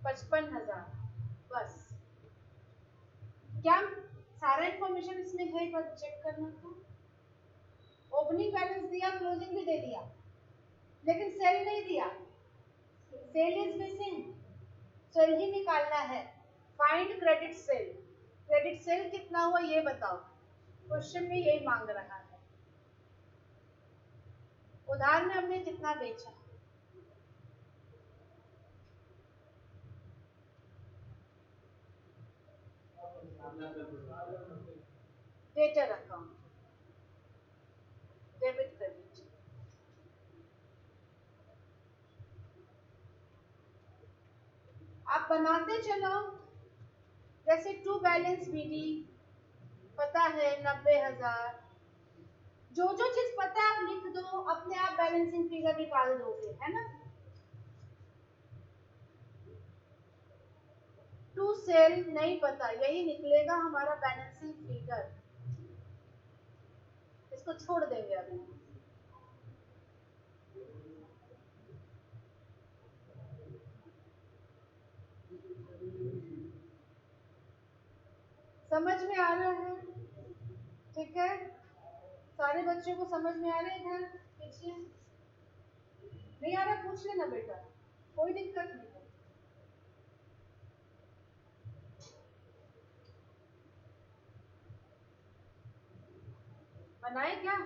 55,000। बस, क्या सारा इंफॉर्मेशन इसमें है, एक बार चेक करना था। ओपनिंग बैलेंस दिया, क्लोजिंग भी दे दिया, लेकिन सेल नहीं दिया, सेल इज मिसिंग, सेल ही निकालना है। Find credit sale, credit sale कितना हुआ ये बताओ, क्वेश्चन में यही मांग रहा है। उधार में हमने कितना बेचा, डेटर अकाउंट, डेबिट क्रेडिट। आप बनाते चलो, जैसे टू बैलेंस बीडी पता है 90,000, जो जो चीज पता है आप लिख दो, अपने आप बैलेंसिंग फिगर निकाल दोगे, है ना। टू सेल नहीं पता, यही निकलेगा हमारा बैलेंसिंग फिगर, इसको छोड़ देंगे अभी। समझ में आ रहा है? ठीक है, सारे बच्चों को समझ में आ रहे हैं? इधर पीछे नहीं आ रहा पूछ लेना बेटा, कोई दिक्कत नहीं है। बनाए क्या?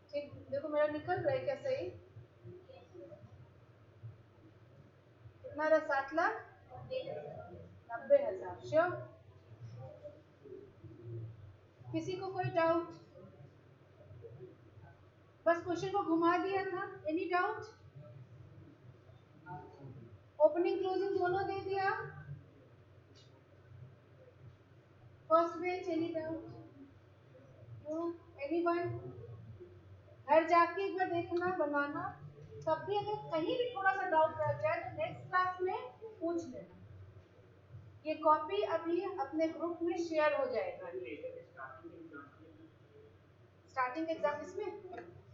ठीक, देखो मेरा निकल रहा है क्या सही? कितना रहा? 7,90,000। श्योर? किसी को कोई डाउट? बस क्वेश्चन को घुमा दिया था, एनी डाउट? ओपनिंग क्लोजिंग दोनों दे दिया, first page, any doubt? No, anyone? घर जाके एक बार देखना, बनाना, तब भी अगर कहीं भी थोड़ा सा डाउट रह जाए तो नेक्स्ट क्लास में पूछ लेना। ये कॉपी अभी अपने ग्रुप में शेयर हो जाएगा। स्टार्टिंग एग्जाम इसमें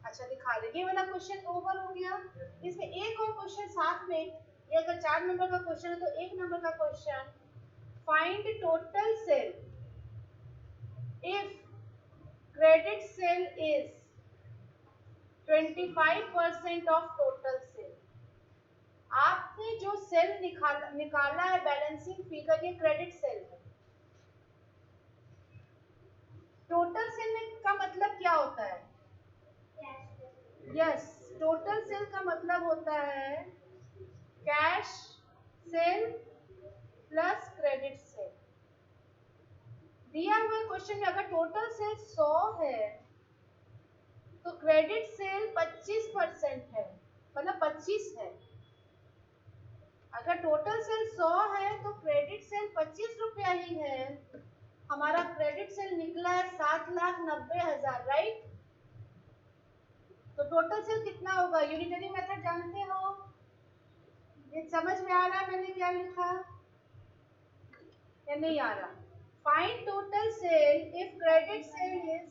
अच्छा दिखा दे, ये वाला क्वेश्चन ओवर हो गया। इसमें एक और क्वेश्चन साथ में, ये अगर 4 नंबर का क्वेश्चन है तो 1 नंबर का question, find total sale if credit sale is 25% of total sale. आपने जो सेल निकाला है बैलेंसिंग फिगर, ये क्रेडिट सेल है। टोटल सेल का मतलब क्या होता है? यस, टोटल सेल का मतलब होता है cash cell plus credit sale. दिया हुआ क्वेश्चन में अगर टोटल सेल 100 है तो क्रेडिट सेल 25% है, मतलब 25 है। अगर टोटल सेल 100 है तो क्रेडिट सेल 25 रुपया ही है। हमारा क्रेडिट सेल निकला है 7,90,000, राइट। तो टोटल सेल कितना होगा? यूनिटरी मेथड जानते हो? ये समझ में आ रहा है मैंने क्या लिखा या नहीं आ रहा? Find total sale if credit sale is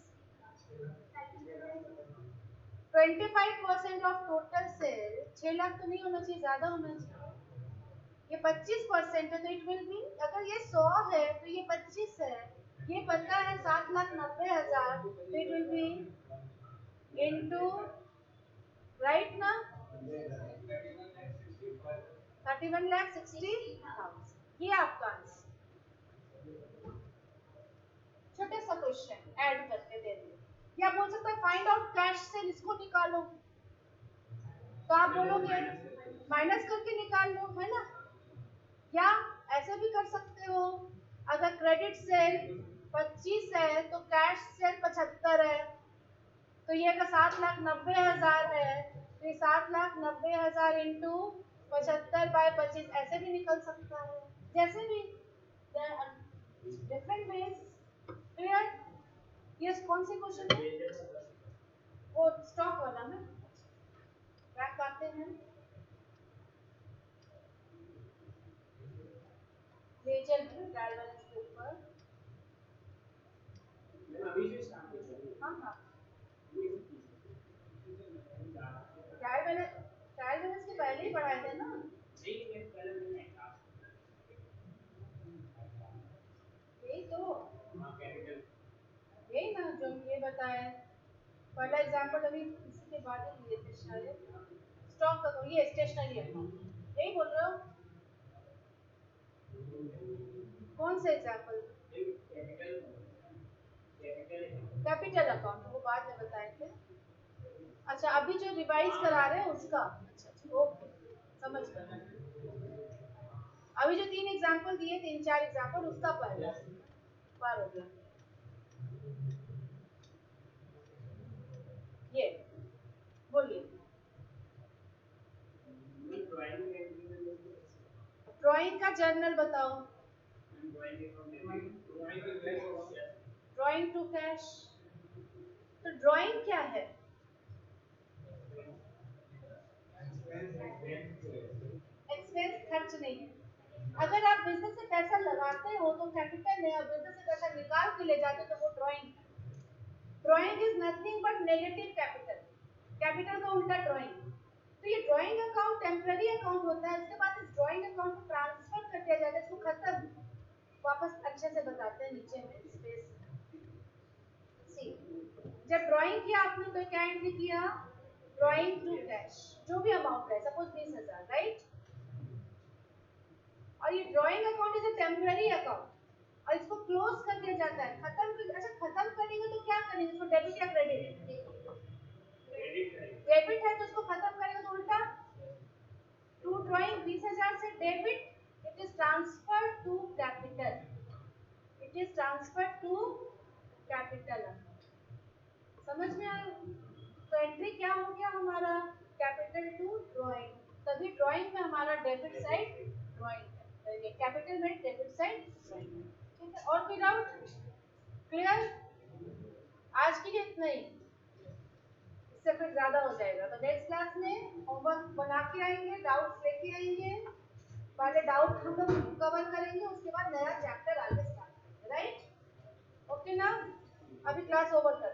25% of total sale. 6 lakh तो नहीं होना चाहिए, ज्यादा होना चाहिए। ये 25% है तो इट विल बी, अगर ये 100 है तो ये 25 है, ये पता है 7,90,000, तो it will be into, right ना, 31,60,000। ये आपका आंसर। छोटा सा क्वेश्चन ऐड करके दे दे, या बोल सकता है फाइंड आउट कैश सेल, इसको निकालो, तो आप बोलोगे माइनस करके निकाल लो, है ना। या ऐसे भी कर सकते हो, अगर क्रेडिट सेल 25 है तो कैश सेल 75 है, तो ये अगर 7,90,000 है तो ये 7,90,000 इंटू 75/25 ऐसे भी निकल सकता है, जैसे भी डिफरेंट वेज। क्लियर? यस, कौन से क्वेश्चन है वो? स्टॉक वाला में बैक आते हैं, लेजर ट्रायल बैलेंस के ऊपर। हाँ हाँ, पढ़ाए थे ना? यही तो, यही ना जो ये बताया। पहला एग्जाम्पल अभी इसी के बाद ही लिए थे शायद। स्टॉक का ये स्टेशनरी अकाउंट, यही बोल रहे हो? कौन सा एग्जाम्पल? कैपिटल अकाउंट, वो बाद में बताए थे। अच्छा, अभी जो रिवाइज करा रहे हैं उसका? अच्छा, ओके, समझ गए। अभी जो 3 एग्जाम्पल दिए, 3-4 एग्जाम्पल, उसका पहला बार हो गया ये। बोलिए। ड्राइंग का जर्नल बताओ। ड्राइंग टू कैश, तो ड्राइंग क्या है? एक्सपेंस, खर्च नहीं है। अगर आप बिजनेस से पैसा लगाते हो तो कैपिटल है, और बिजनेस से पैसा निकाल के ले जाते हो तो वो ड्राइंग है। Drawing is nothing but negative capital. Capital का उल्टा ड्राइंग। तो ये ड्राइंग अकाउंट टेम्पररी अकाउंट होता है, उसके बाद इस ड्राइंग अकाउंट को ट्रांसफर कर दिया जाता है, इसको खत्म। वापस अच्छे से बताते हैं नीचे में स्पेस। सी, जब ड्राइंग किया आपने तो क्या एंट्री किया? ड्राइंग टू कैश, जो भी अमाउंट है, सपोज 20,000, राइट? और ये drawing account is a temporary account और इसको क्लोज कर दिया जाता है, खत्म कर। अच्छा, खत्म करेंगे तो क्या करेंगे? इसको डेबिट या क्रेडिट? डेबिट है तो इसको खत्म करेंगे तो उल्टा। टू ड्राइंग 20,000 से debit, it is transfer to capital. It is transfer to capital. समझ में आया? तो एंट्री क्या हो गया हमारा? Capital to drawing. तभी ड्राइंग में हमारा डेबिट साइड ड्राइंग है, कैपिटल में डेबिट साइड ड्राइंग है। ठीक है, और कोई डाउट? क्लियर? आज के लिए इतना ही, इससे फिर ज्यादा हो जाएगा। तो नेक्स्ट क्लास में होमवर्क बना के आएंगे, डाउट्स लेके आएंगे। पहले डाउट हम लोग कवर करेंगे, उसके बाद नया चैप्टर आगे स्टार्ट करेंगे, राइट? ओके ना? अभी क्लास ओवर कर